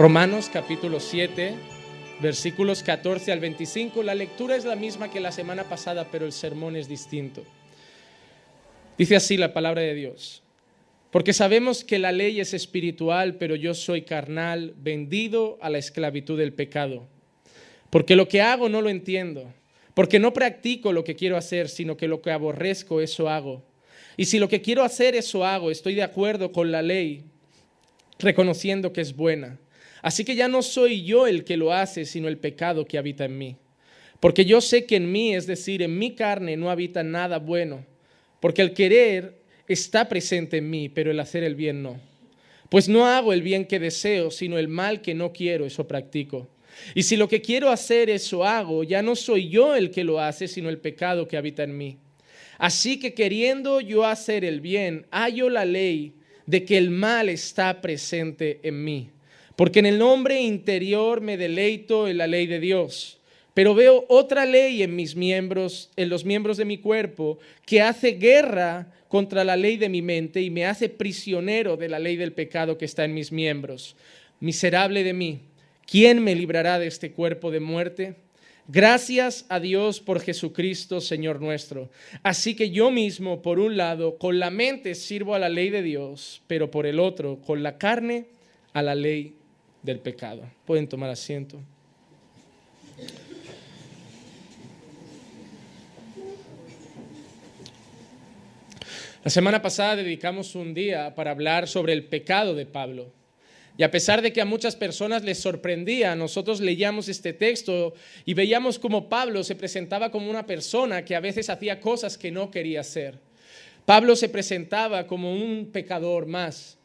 Romanos capítulo 7, versículos 14 al 25. La lectura es la misma que la semana pasada, pero el sermón es distinto. Dice así la palabra de Dios: porque sabemos que la ley es espiritual, pero yo soy carnal, vendido a la esclavitud del pecado. Porque lo que hago no lo entiendo, porque no practico lo que quiero hacer, sino que lo que aborrezco, eso hago. Y si lo que quiero hacer, eso hago, estoy de acuerdo con la ley, reconociendo que es buena. Así que ya no soy yo el que lo hace, sino el pecado que habita en mí. Porque yo sé que en mí, es decir, en mi carne, no habita nada bueno. Porque el querer está presente en mí, pero el hacer el bien no. Pues no hago el bien que deseo, sino el mal que no quiero, eso practico. Y si lo que quiero hacer, eso hago, ya no soy yo el que lo hace, sino el pecado que habita en mí. Así que queriendo yo hacer el bien, hallo la ley de que el mal está presente en mí. Porque en el hombre interior me deleito en la ley de Dios. Pero veo otra ley en mis miembros, en los miembros de mi cuerpo, que hace guerra contra la ley de mi mente y me hace prisionero de la ley del pecado que está en mis miembros. Miserable de mí, ¿quién me librará de este cuerpo de muerte? Gracias a Dios por Jesucristo, Señor nuestro. Así que yo mismo, por un lado, con la mente sirvo a la ley de Dios, pero por el otro, con la carne, a la ley del pecado. Pueden tomar asiento. La semana pasada dedicamos un día para hablar sobre el pecado de Pablo. Y a pesar de que a muchas personas les sorprendía, nosotros leíamos este texto y veíamos cómo Pablo se presentaba como una persona que a veces hacía cosas que no quería hacer. Pablo se presentaba como un pecador más.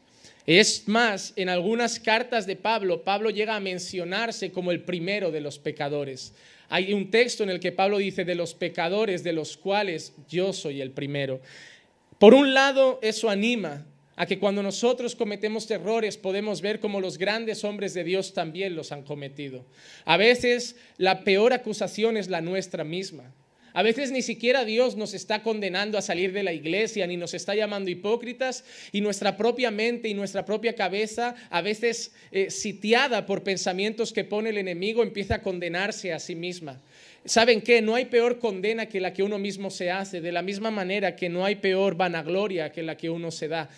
Es más, en algunas cartas de Pablo, Pablo llega a mencionarse como el primero de los pecadores. Hay un texto en el que Pablo dice: de los pecadores, de los cuales yo soy el primero. Por un lado, eso anima a que cuando nosotros cometemos errores podemos ver cómo los grandes hombres de Dios también los han cometido. A veces la peor acusación es la nuestra misma. A veces ni siquiera Dios nos está condenando a salir de la iglesia, ni nos está llamando hipócritas, y nuestra propia mente y nuestra propia cabeza, a veces sitiada por pensamientos que pone el enemigo, empieza a condenarse a sí misma. ¿Saben qué? No hay peor condena que la que uno mismo se hace, de la misma manera que no hay peor vanagloria que la que uno se da.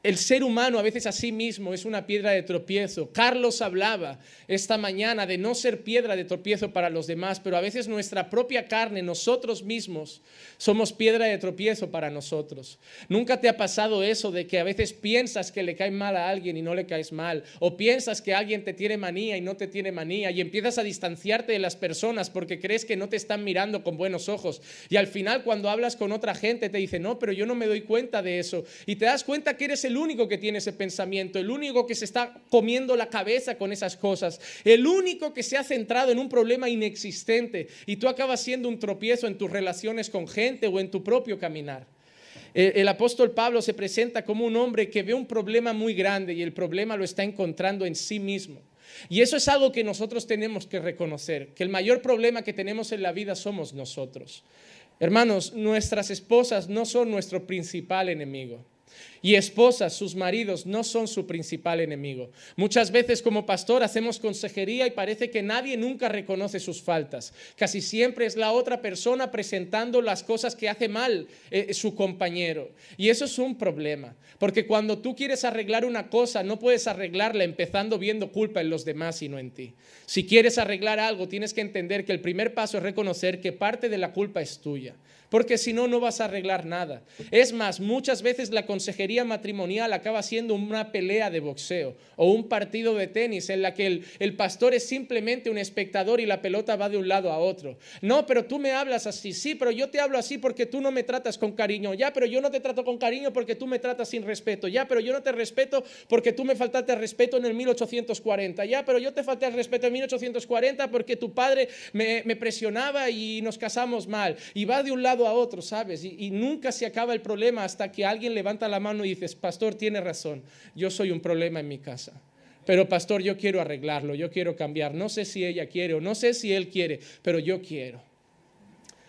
El ser humano a veces a sí mismo es una piedra de tropiezo. Carlos hablaba esta mañana de no ser piedra de tropiezo para los demás, pero a veces nuestra propia carne, nosotros mismos, somos piedra de tropiezo para nosotros. ¿Nunca te ha pasado eso de que a veces piensas que le cae mal a alguien y no le caes mal? O piensas que alguien te tiene manía y no te tiene manía, y empiezas a distanciarte de las personas porque crees que no te están mirando con buenos ojos. Y al final, cuando hablas con otra gente, te dice: no, pero yo no me doy cuenta de eso. Y te das cuenta que eres el único que tiene ese pensamiento, el único que se está comiendo la cabeza con esas cosas, el único que se ha centrado en un problema inexistente, y tú acabas siendo un tropiezo en tus relaciones con gente o en tu propio caminar. El apóstol Pablo se presenta como un hombre que ve un problema muy grande y el problema lo está encontrando en sí mismo. Y eso es algo que nosotros tenemos que reconocer, que el mayor problema que tenemos en la vida somos nosotros. Hermanos, nuestras esposas no son nuestro principal enemigo. Y esposas, sus maridos no son su principal enemigo. Muchas veces como pastor hacemos consejería y parece que nadie nunca reconoce sus faltas. Casi siempre es la otra persona presentando las cosas que hace mal su compañero. Y eso es un problema, porque cuando tú quieres arreglar una cosa, no puedes arreglarla empezando viendo culpa en los demás y no en ti. Si quieres arreglar algo, tienes que entender que el primer paso es reconocer que parte de la culpa es tuya, porque si no, no vas a arreglar nada. Es más, muchas veces la consejería matrimonial acaba siendo una pelea de boxeo o un partido de tenis en la que el pastor es simplemente un espectador y la pelota va de un lado a otro. No, pero tú me hablas así. Sí, pero yo te hablo así porque tú no me tratas con cariño. Ya, pero yo no te trato con cariño porque tú me tratas sin respeto. Ya, pero yo no te respeto porque tú me faltaste el respeto en el 1840. Ya, pero yo te falté el respeto en 1840 porque tu padre me presionaba y nos casamos mal. Y va de un lado a otro, ¿sabes? Y nunca se acaba el problema hasta que alguien levanta la mano y dices: pastor, tiene razón, yo soy un problema en mi casa. Pero pastor, yo quiero arreglarlo, yo quiero cambiar. No sé si ella quiere o no sé si él quiere, pero yo quiero.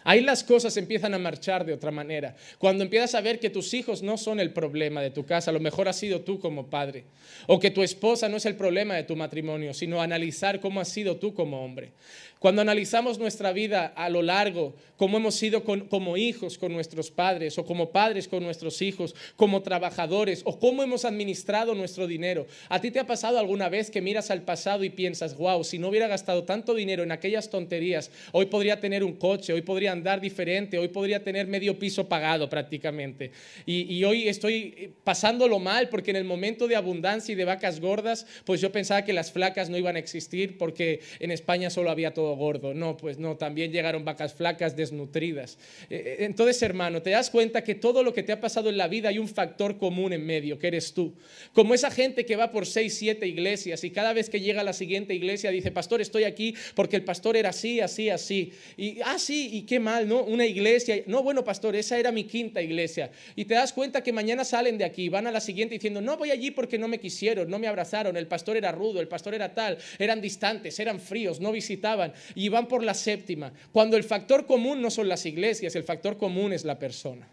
Ahí las cosas empiezan a marchar de otra manera. Cuando empiezas a ver que tus hijos no son el problema de tu casa, a lo mejor has sido tú como padre. O que tu esposa no es el problema de tu matrimonio, sino analizar cómo has sido tú como hombre. Cuando analizamos nuestra vida a lo largo, cómo hemos sido como hijos con nuestros padres, o como padres con nuestros hijos, como trabajadores, o cómo hemos administrado nuestro dinero. ¿A ti te ha pasado alguna vez que miras al pasado y piensas, wow, si no hubiera gastado tanto dinero en aquellas tonterías, hoy podría tener un coche, hoy podría andar diferente, hoy podría tener medio piso pagado prácticamente? Y hoy estoy pasándolo mal porque en el momento de abundancia y de vacas gordas, pues yo pensaba que las flacas no iban a existir porque en España solo había todo gordo. No, pues no, también llegaron vacas flacas desnutridas. Entonces, hermano, te das cuenta que todo lo que te ha pasado en la vida hay un factor común en medio, que eres tú. Como esa gente que va por 6, 7 iglesias y cada vez que llega a la siguiente iglesia dice, pastor, estoy aquí porque el pastor era así, así, así. Y, sí, y qué mal, ¿no? Una iglesia. No, bueno, pastor, esa era mi quinta iglesia. Y te das cuenta que mañana salen de aquí, van a la siguiente diciendo, no voy allí porque no me quisieron, no me abrazaron, el pastor era rudo, el pastor era tal, eran distantes, eran fríos, no visitaban. Y van por la séptima, cuando el factor común no son las iglesias, el factor común es la persona.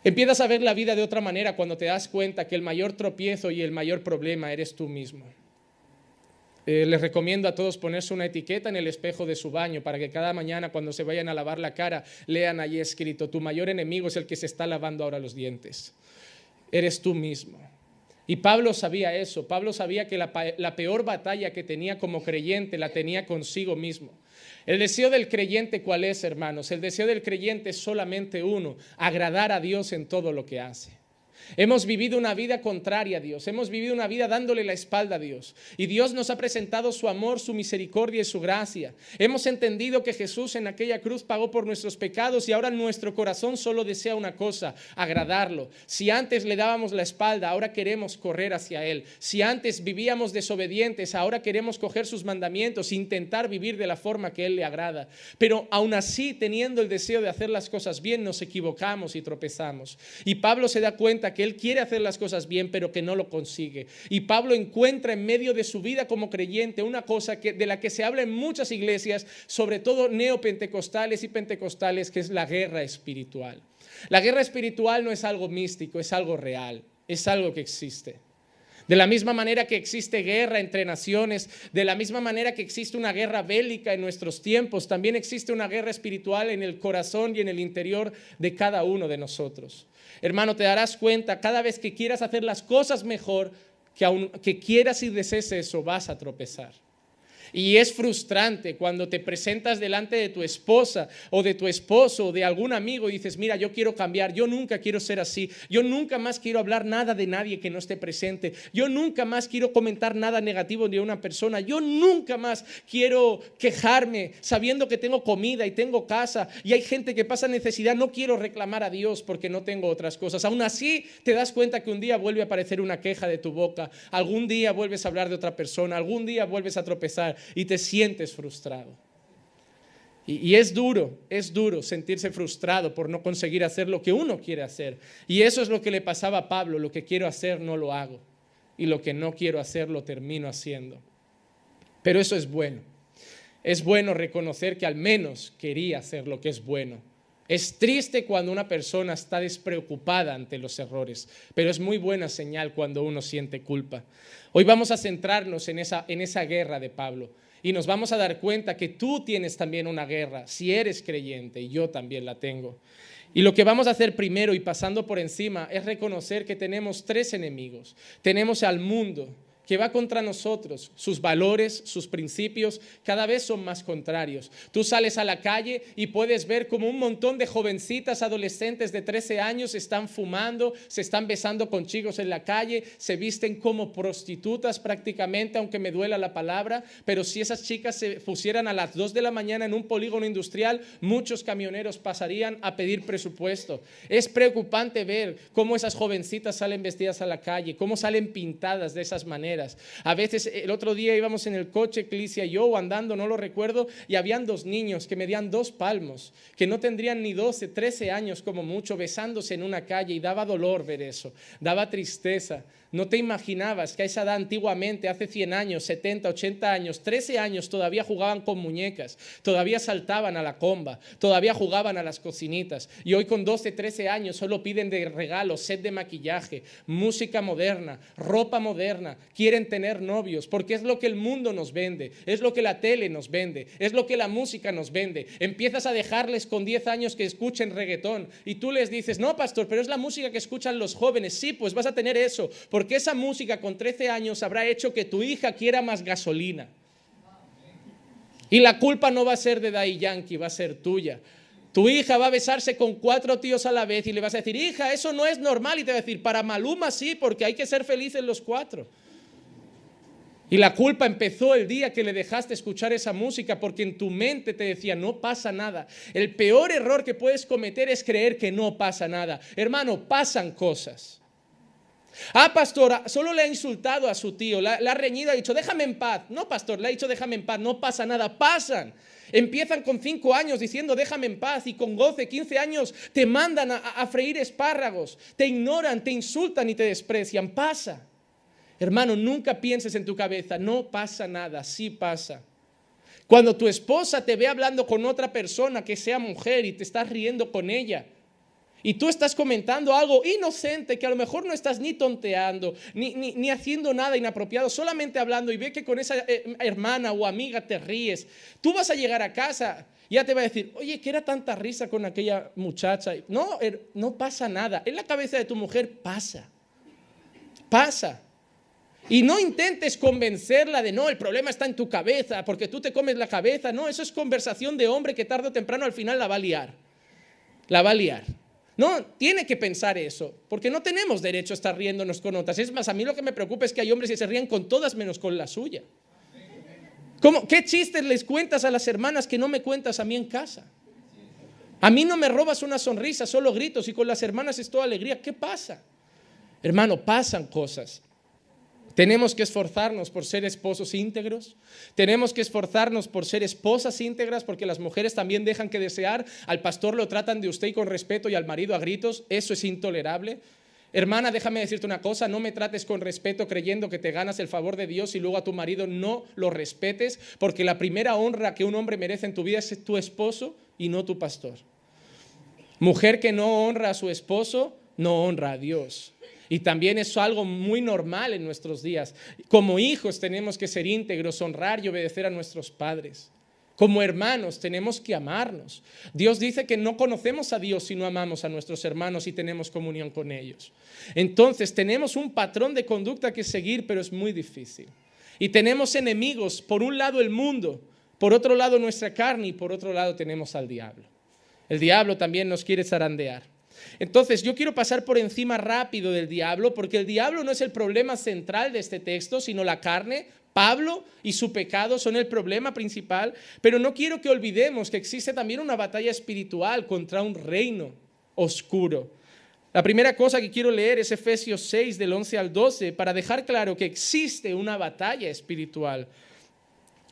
Empiezas a ver la vida de otra manera cuando te das cuenta que el mayor tropiezo y el mayor problema eres tú mismo. Les recomiendo a todos ponerse una etiqueta en el espejo de su baño para que cada mañana cuando se vayan a lavar la cara lean allí escrito, tu mayor enemigo es el que se está lavando ahora los dientes. Eres tú mismo. Y Pablo sabía eso. Pablo sabía que la peor batalla que tenía como creyente la tenía consigo mismo. El deseo del creyente, ¿cuál es, hermanos? El deseo del creyente es solamente uno, agradar a Dios en todo lo que hace. Hemos vivido una vida contraria a Dios, hemos vivido una vida dándole la espalda a Dios. Y Dios nos ha presentado su amor, su misericordia y su gracia. Hemos entendido que Jesús en aquella cruz pagó por nuestros pecados y ahora nuestro corazón solo desea una cosa, agradarlo. Si antes le dábamos la espalda, ahora queremos correr hacia Él. Si antes vivíamos desobedientes, ahora queremos coger sus mandamientos e intentar vivir de la forma que Él le agrada. Pero aún así, teniendo el deseo de hacer las cosas bien, nos equivocamos y tropezamos. Y Pablo se da cuenta que él quiere hacer las cosas bien, pero que no lo consigue. Y Pablo encuentra en medio de su vida como creyente una cosa de la que se habla en muchas iglesias, sobre todo neopentecostales y pentecostales, que es la guerra espiritual. La guerra espiritual no es algo místico, es algo real, es algo que existe. De la misma manera que existe guerra entre naciones, de la misma manera que existe una guerra bélica en nuestros tiempos, también existe una guerra espiritual en el corazón y en el interior de cada uno de nosotros. Hermano, te darás cuenta, cada vez que quieras hacer las cosas mejor, que aunque quieras y desees eso, vas a tropezar. Y es frustrante cuando te presentas delante de tu esposa o de tu esposo o de algún amigo y dices, mira, yo quiero cambiar, yo nunca quiero ser así, yo nunca más quiero hablar nada de nadie que no esté presente, yo nunca más quiero comentar nada negativo de una persona, yo nunca más quiero quejarme sabiendo que tengo comida y tengo casa y hay gente que pasa necesidad, no quiero reclamar a Dios porque no tengo otras cosas. Aún así te das cuenta que un día vuelve a aparecer una queja de tu boca, algún día vuelves a hablar de otra persona, algún día vuelves a tropezar y te sientes frustrado. Y es duro sentirse frustrado por no conseguir hacer lo que uno quiere hacer. Y eso es lo que le pasaba a Pablo, lo que quiero hacer no lo hago. Y lo que no quiero hacer lo termino haciendo. Pero eso es bueno. Es bueno reconocer que al menos quería hacer lo que es bueno. Es triste cuando una persona está despreocupada ante los errores, pero es muy buena señal cuando uno siente culpa. Hoy vamos a centrarnos en esa guerra de Pablo y nos vamos a dar cuenta que tú tienes también una guerra, si eres creyente, y yo también la tengo. Y lo que vamos a hacer primero y pasando por encima es reconocer que tenemos 3 enemigos. Tenemos al mundo, que va contra nosotros, sus valores, sus principios cada vez son más contrarios. Tú sales a la calle y puedes ver como un montón de jovencitas adolescentes de 13 años están fumando, se están besando con chicos en la calle, se visten como prostitutas prácticamente, aunque me duela la palabra, pero si esas chicas se pusieran a las 2 de la mañana en un polígono industrial, muchos camioneros pasarían a pedir presupuesto. Es preocupante ver cómo esas jovencitas salen vestidas a la calle, cómo salen pintadas de esas maneras. maneras. A veces, el otro día íbamos en el coche, Clicia y yo, o andando, no lo recuerdo, y habían 2 niños que medían 2 palmos, que no tendrían ni 12, 13 años como mucho, besándose en una calle, y daba dolor ver eso, daba tristeza. No te imaginabas que a esa edad antiguamente, hace 100 años, 70, 80 años, 13 años, todavía jugaban con muñecas, todavía saltaban a la comba, todavía jugaban a las cocinitas. Y hoy con 12, 13 años solo piden de regalo set de maquillaje, música moderna, ropa moderna, quieren tener novios, porque es lo que el mundo nos vende, es lo que la tele nos vende, es lo que la música nos vende. Empiezas a dejarles con 10 años que escuchen reggaetón y tú les dices, no, pastor, pero es la música que escuchan los jóvenes. Sí, pues vas a tener eso, porque esa música con 13 años habrá hecho que tu hija quiera más gasolina. Y la culpa no va a ser de Daddy Yankee, va a ser tuya. Tu hija va a besarse con 4 tíos a la vez y le vas a decir, hija, eso no es normal. Y te va a decir, para Maluma sí, porque hay que ser felices los 4. Y la culpa empezó el día que le dejaste escuchar esa música, porque en tu mente te decía, no pasa nada. El peor error que puedes cometer es creer que no pasa nada. Hermano, pasan cosas. Pastor, solo le ha insultado a su tío, la ha reñido, ha dicho, déjame en paz. No, pastor, le ha dicho, déjame en paz, no pasa nada, pasan. Empiezan con 5 años diciendo, déjame en paz, y con 12, 15 años te mandan a freír espárragos, te ignoran, te insultan y te desprecian, pasa. Hermano, nunca pienses en tu cabeza, no pasa nada, sí pasa. Cuando tu esposa te ve hablando con otra persona que sea mujer y te estás riendo con ella, y tú estás comentando algo inocente que a lo mejor no estás ni tonteando, ni haciendo nada inapropiado, solamente hablando, y ve que con esa hermana o amiga te ríes, tú vas a llegar a casa y ya te va a decir, oye, ¿qué era tanta risa con aquella muchacha? No, no pasa nada. En la cabeza de tu mujer pasa. Y no intentes convencerla de no, el problema está en tu cabeza, porque tú te comes la cabeza. No, eso es conversación de hombre que tarde o temprano al final la va a liar. No, tiene que pensar eso, porque no tenemos derecho a estar riéndonos con otras. Es más, a mí lo que me preocupa es que hay hombres que se ríen con todas menos con la suya. ¿Qué chistes les cuentas a las hermanas que no me cuentas a mí en casa? A mí no me robas una sonrisa, solo gritos, y con las hermanas es toda alegría. ¿Qué pasa? Hermano, pasan cosas. Tenemos que esforzarnos por ser esposos íntegros. Tenemos que esforzarnos por ser esposas íntegras, porque las mujeres también dejan que desear. Al pastor lo tratan de usted y con respeto, y al marido a gritos. Eso es intolerable. Hermana, déjame decirte una cosa, no me trates con respeto creyendo que te ganas el favor de Dios y luego a tu marido no lo respetes, porque la primera honra que un hombre merece en tu vida es tu esposo y no tu pastor. Mujer que no honra a su esposo, no honra a Dios. Y también es algo muy normal en nuestros días. Como hijos tenemos que ser íntegros, honrar y obedecer a nuestros padres. Como hermanos tenemos que amarnos. Dios dice que no conocemos a Dios si no amamos a nuestros hermanos y tenemos comunión con ellos. Entonces tenemos un patrón de conducta que seguir, pero es muy difícil. Y tenemos enemigos, por un lado el mundo, por otro lado nuestra carne y por otro lado tenemos al diablo. El diablo también nos quiere zarandear. Entonces yo quiero pasar por encima rápido del diablo, porque el diablo no es el problema central de este texto, sino la carne. Pablo y su pecado son el problema principal, pero no quiero que olvidemos que existe también una batalla espiritual contra un reino oscuro. La primera cosa que quiero leer es Efesios 6 del 11 al 12 para dejar claro que existe una batalla espiritual.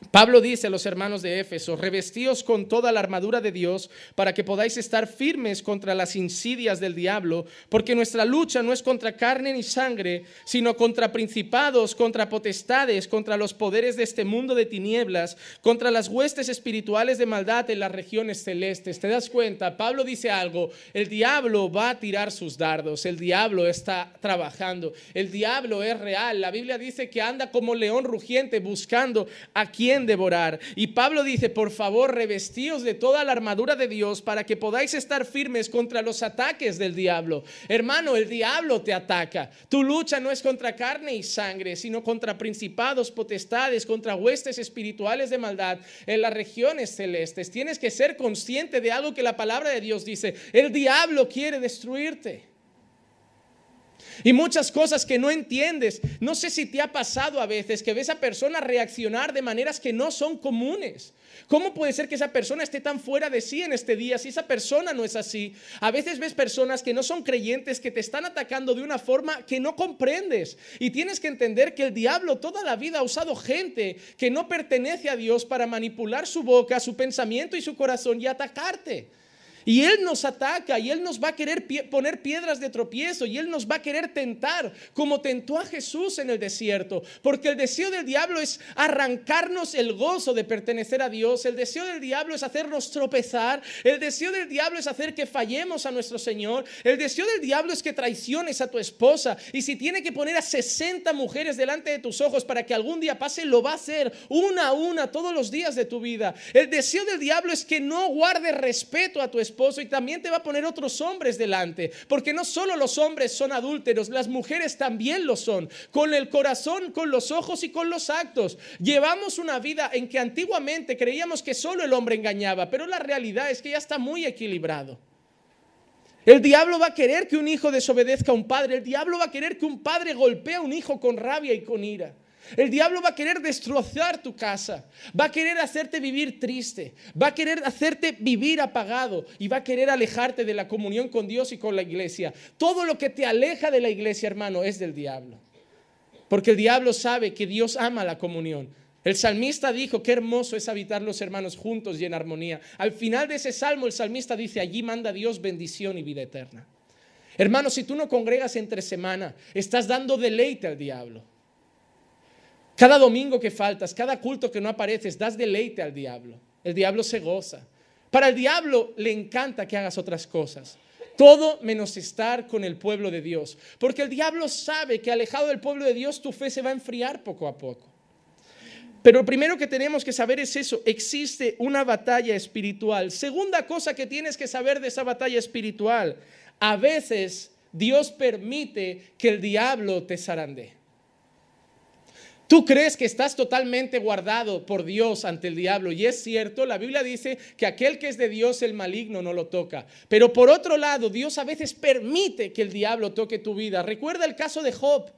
Pablo dice a los hermanos de Éfeso, revestíos con toda la armadura de Dios para que podáis estar firmes contra las insidias del diablo, porque nuestra lucha no es contra carne ni sangre, sino contra principados, contra potestades, contra los poderes de este mundo de tinieblas, contra las huestes espirituales de maldad en las regiones celestes. ¿Te das cuenta? Pablo dice algo, el diablo va a tirar sus dardos, el diablo está trabajando, el diablo es real. La Biblia dice que anda como león rugiente buscando a quien devorar. Y Pablo dice, por favor, revestíos de toda la armadura de Dios para que podáis estar firmes contra los ataques del diablo. Hermano, el diablo te ataca. Tu lucha no es contra carne y sangre, sino contra principados, potestades, contra huestes espirituales de maldad en las regiones celestes. Tienes que ser consciente de algo que la palabra de Dios dice. El diablo quiere destruirte. Y muchas cosas que no entiendes. No sé si te ha pasado a veces que ves a personas reaccionar de maneras que no son comunes. ¿Cómo puede ser que esa persona esté tan fuera de sí en este día si esa persona no es así? A veces ves personas que no son creyentes que te están atacando de una forma que no comprendes. Y tienes que entender que el diablo toda la vida ha usado gente que no pertenece a Dios para manipular su boca, su pensamiento y su corazón y atacarte. Y Él nos ataca y Él nos va a querer poner piedras de tropiezo y Él nos va a querer tentar como tentó a Jesús en el desierto. Porque el deseo del diablo es arrancarnos el gozo de pertenecer a Dios. El deseo del diablo es hacernos tropezar. El deseo del diablo es hacer que fallemos a nuestro Señor. El deseo del diablo es que traiciones a tu esposa. Y si tiene que poner a 60 mujeres delante de tus ojos para que algún día pase, lo va a hacer una a una todos los días de tu vida. El deseo del diablo es que no guardes respeto a tu esposa. Y también te va a poner otros hombres delante, porque no solo los hombres son adúlteros, las mujeres también lo son, con el corazón, con los ojos y con los actos. Llevamos una vida en que antiguamente creíamos que solo el hombre engañaba, pero la realidad es que ya está muy equilibrado. El diablo va a querer que un hijo desobedezca a un padre, el diablo va a querer que un padre golpee a un hijo con rabia y con ira. El diablo va a querer destrozar tu casa, va a querer hacerte vivir triste, va a querer hacerte vivir apagado y va a querer alejarte de la comunión con Dios y con la iglesia. Todo lo que te aleja de la iglesia, hermano, es del diablo. Porque el diablo sabe que Dios ama la comunión. El salmista dijo, qué hermoso es habitar los hermanos juntos y en armonía. Al final de ese salmo el salmista dice, allí manda Dios bendición y vida eterna. Hermano, si tú no congregas entre semana, estás dando deleite al diablo. Cada domingo que faltas, cada culto que no apareces, das deleite al diablo. El diablo se goza. Para el diablo le encanta que hagas otras cosas. Todo menos estar con el pueblo de Dios. Porque el diablo sabe que alejado del pueblo de Dios tu fe se va a enfriar poco a poco. Pero lo primero que tenemos que saber es eso. Existe una batalla espiritual. Segunda cosa que tienes que saber de esa batalla espiritual. A veces Dios permite que el diablo te zarandee. Tú crees que estás totalmente guardado por Dios ante el diablo y es cierto, la Biblia dice que aquel que es de Dios el maligno no lo toca. Pero por otro lado, Dios a veces permite que el diablo toque tu vida. Recuerda el caso de Job.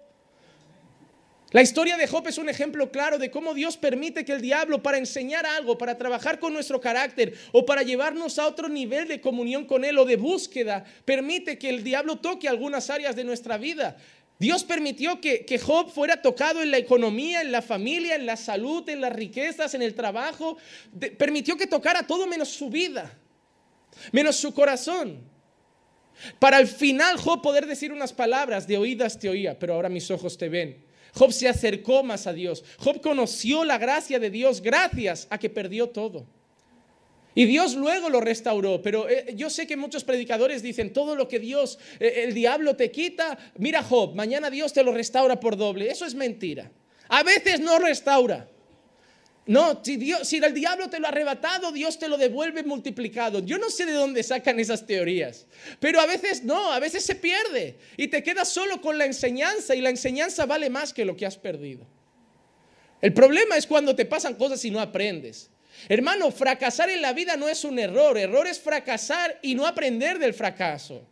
La historia de Job es un ejemplo claro de cómo Dios permite que el diablo, para enseñar algo, para trabajar con nuestro carácter o para llevarnos a otro nivel de comunión con Él o de búsqueda, permite que el diablo toque algunas áreas de nuestra vida. Dios permitió que Job fuera tocado en la economía, en la familia, en la salud, en las riquezas, en el trabajo. Permitió que tocara todo menos su vida, menos su corazón. Para al final Job poder decir unas palabras, de oídas te oía, pero ahora mis ojos te ven. Job se acercó más a Dios. Job conoció la gracia de Dios gracias a que perdió todo. Y Dios luego lo restauró, pero yo sé que muchos predicadores dicen, todo lo que Dios, el diablo te quita, mira Job, mañana Dios te lo restaura por doble. Eso es mentira. A veces no restaura. No, si el diablo te lo ha arrebatado, Dios te lo devuelve multiplicado. Yo no sé de dónde sacan esas teorías, pero a veces no, a veces se pierde y te quedas solo con la enseñanza y la enseñanza vale más que lo que has perdido. El problema es cuando te pasan cosas y no aprendes. Hermano, fracasar en la vida no es un error. Error es fracasar y no aprender del fracaso.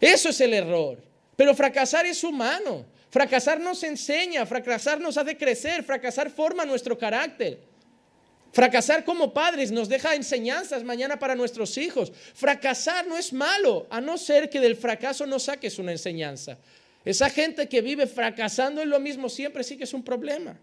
Eso es el error. Pero fracasar es humano. Fracasar nos enseña, fracasar nos hace crecer, fracasar forma nuestro carácter. Fracasar como padres nos deja enseñanzas mañana para nuestros hijos. Fracasar no es malo, a no ser que del fracaso no saques una enseñanza. Esa gente que vive fracasando en lo mismo siempre sí que es un problema.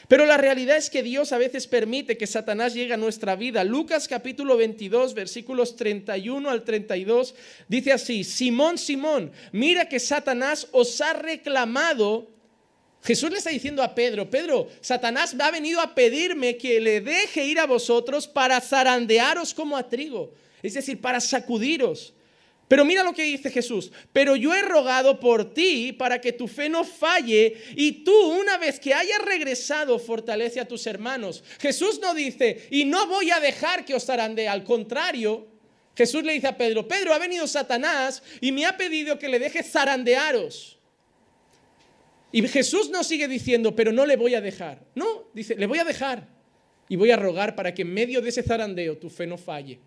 Pero la realidad es que Dios a veces permite que Satanás llegue a nuestra vida. Lucas capítulo 22, versículos 31 al 32, dice así: Simón, Simón, mira que Satanás os ha reclamado. Jesús le está diciendo a Pedro, Pedro, Satanás ha venido a pedirme que le deje ir a vosotros para zarandearos como a trigo, es decir, para sacudiros. Pero mira lo que dice Jesús: pero yo he rogado por ti para que tu fe no falle y tú, una vez que hayas regresado, fortalece a tus hermanos. Jesús no dice, y no voy a dejar que os zarandee. Al contrario, Jesús le dice a Pedro, Pedro, ha venido Satanás y me ha pedido que le deje zarandearos. Y Jesús no sigue diciendo, pero no le voy a dejar. No, dice, le voy a dejar y voy a rogar para que en medio de ese zarandeo tu fe no falle.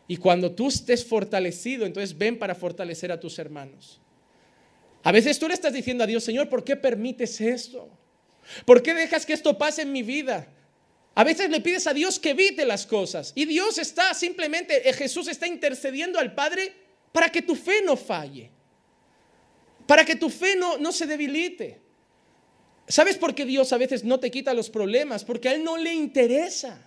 Y cuando tú estés fortalecido, entonces ven para fortalecer a tus hermanos. A veces tú le estás diciendo a Dios, Señor, ¿por qué permites esto? ¿Por qué dejas que esto pase en mi vida? A veces le pides a Dios que evite las cosas. Y Dios está simplemente, Jesús está intercediendo al Padre para que tu fe no falle. Para que tu fe no se debilite. ¿Sabes por qué Dios a veces no te quita los problemas? Porque a Él no le interesa.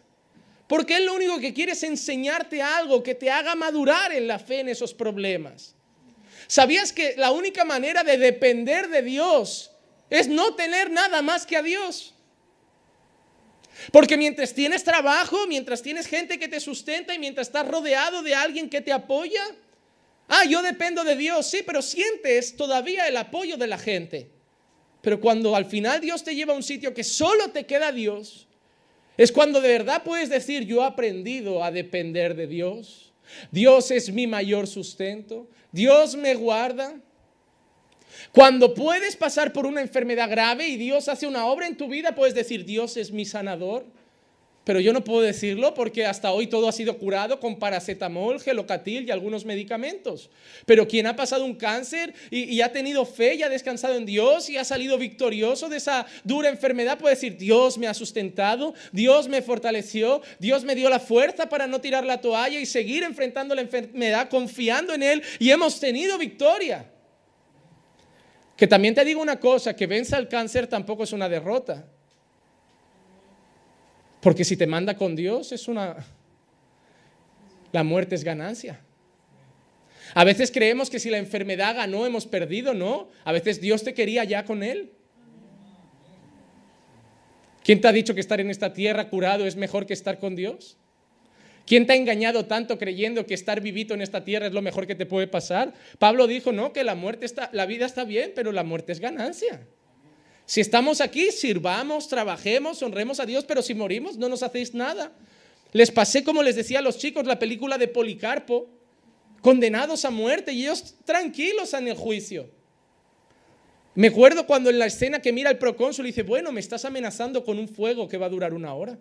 Porque Él lo único que quiere es enseñarte algo que te haga madurar en la fe en esos problemas. ¿Sabías que la única manera de depender de Dios es no tener nada más que a Dios? Porque mientras tienes trabajo, mientras tienes gente que te sustenta y mientras estás rodeado de alguien que te apoya, yo dependo de Dios, sí, pero sientes todavía el apoyo de la gente. Pero cuando al final Dios te lleva a un sitio que solo te queda Dios, es cuando de verdad puedes decir, yo he aprendido a depender de Dios. Dios es mi mayor sustento. Dios me guarda. Cuando puedes pasar por una enfermedad grave y Dios hace una obra en tu vida, puedes decir, Dios es mi sanador. Pero yo no puedo decirlo porque hasta hoy todo ha sido curado con paracetamol, gelocatil y algunos medicamentos. Pero quien ha pasado un cáncer y ha tenido fe y ha descansado en Dios y ha salido victorioso de esa dura enfermedad puede decir, Dios me ha sustentado, Dios me fortaleció, Dios me dio la fuerza para no tirar la toalla y seguir enfrentando la enfermedad confiando en Él y hemos tenido victoria. Que también te digo una cosa, que venza el cáncer tampoco es una derrota. Porque si te manda con Dios, la muerte es ganancia. A veces creemos que si la enfermedad ganó, hemos perdido, ¿no? A veces Dios te quería ya con Él. ¿Quién te ha dicho que estar en esta tierra curado es mejor que estar con Dios? ¿Quién te ha engañado tanto creyendo que estar vivito en esta tierra es lo mejor que te puede pasar? Pablo dijo, no, que la vida está bien, pero la muerte es ganancia. Si estamos aquí, sirvamos, trabajemos, honremos a Dios, pero si morimos no nos hacéis nada. Les pasé, como les decía a los chicos, la película de Policarpo, condenados a muerte y ellos tranquilos en el juicio. Me acuerdo cuando en la escena que mira el procónsul y dice, bueno, me estás amenazando con un fuego que va a durar 1 hora.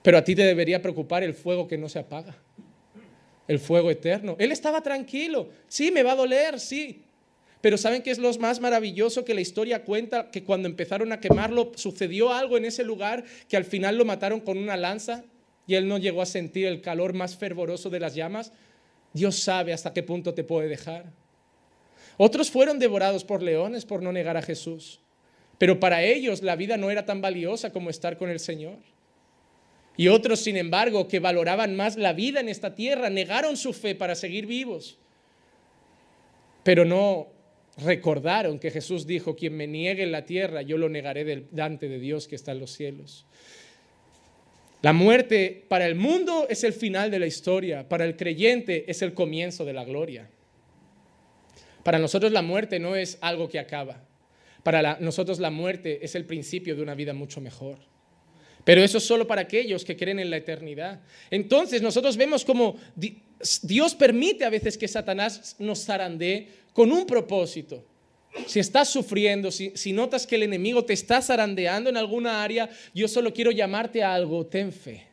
Pero a ti te debería preocupar el fuego que no se apaga, el fuego eterno. Él estaba tranquilo, sí, me va a doler, sí. Pero ¿saben qué es lo más maravilloso? Que la historia cuenta que cuando empezaron a quemarlo sucedió algo en ese lugar que al final lo mataron con una lanza y él no llegó a sentir el calor más fervoroso de las llamas. Dios sabe hasta qué punto te puede dejar. Otros fueron devorados por leones por no negar a Jesús. Pero para ellos la vida no era tan valiosa como estar con el Señor. Y otros, sin embargo, que valoraban más la vida en esta tierra, negaron su fe para seguir vivos. Pero no recordaron que Jesús dijo, quien me niegue en la tierra, yo lo negaré delante de Dios que está en los cielos. La muerte para el mundo es el final de la historia, para el creyente es el comienzo de la gloria. Para nosotros la muerte no es algo que acaba, para nosotros la muerte es el principio de una vida mucho mejor. Pero eso es solo para aquellos que creen en la eternidad. Entonces nosotros vemos cómo Dios permite a veces que Satanás nos zarandee con un propósito. Si estás sufriendo, si notas que el enemigo te está zarandeando en alguna área, yo solo quiero llamarte a algo, ten fe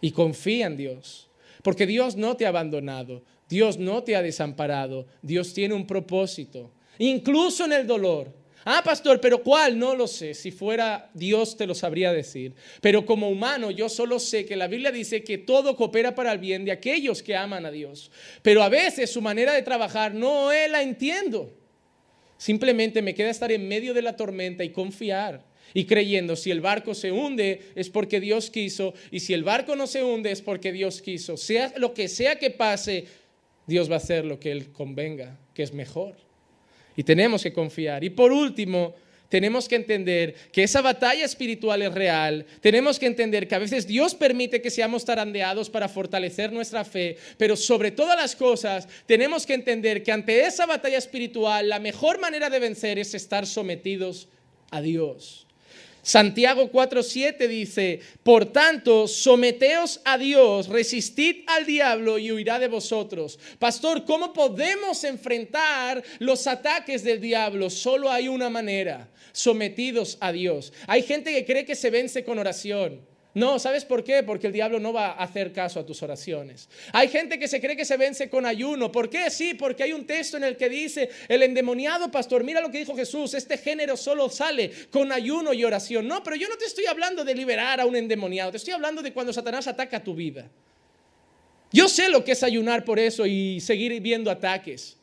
y confía en Dios. Porque Dios no te ha abandonado, Dios no te ha desamparado, Dios tiene un propósito, incluso en el dolor. Pastor, ¿pero cuál? No lo sé. Si fuera Dios te lo sabría decir. Pero como humano yo solo sé que la Biblia dice que todo coopera para el bien de aquellos que aman a Dios. Pero a veces su manera de trabajar no la entiendo. Simplemente me queda estar en medio de la tormenta y confiar. Y creyendo, si el barco se hunde es porque Dios quiso. Y si el barco no se hunde es porque Dios quiso. Sea lo que sea que pase, Dios va a hacer lo que Él convenga, que es mejor. Y tenemos que confiar. Y por último, tenemos que entender que esa batalla espiritual es real. Tenemos que entender que a veces Dios permite que seamos zarandeados para fortalecer nuestra fe. Pero sobre todas las cosas, tenemos que entender que ante esa batalla espiritual, la mejor manera de vencer es estar sometidos a Dios. Santiago 4:7 dice, por tanto, someteos a Dios, resistid al diablo y huirá de vosotros. Pastor, ¿cómo podemos enfrentar los ataques del diablo? Solo hay una manera, sometidos a Dios. Hay gente que cree que se vence con oración. No, ¿sabes por qué? Porque el diablo no va a hacer caso a tus oraciones. Hay gente que se cree que se vence con ayuno. ¿Por qué? Sí, porque hay un texto en el que dice, el endemoniado, pastor, mira lo que dijo Jesús, este género solo sale con ayuno y oración. No, pero yo no te estoy hablando de liberar a un endemoniado, te estoy hablando de cuando Satanás ataca tu vida. Yo sé lo que es ayunar por eso y seguir viendo ataques.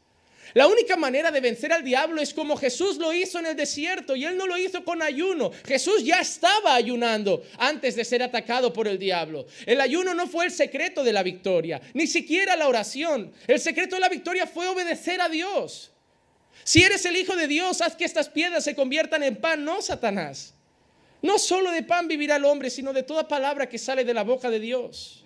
La única manera de vencer al diablo es como Jesús lo hizo en el desierto, y Él no lo hizo con ayuno. Jesús ya estaba ayunando antes de ser atacado por el diablo. El ayuno no fue el secreto de la victoria, ni siquiera la oración. El secreto de la victoria fue obedecer a Dios. Si eres el Hijo de Dios, haz que estas piedras se conviertan en pan, no Satanás. No solo de pan vivirá el hombre, sino de toda palabra que sale de la boca de Dios.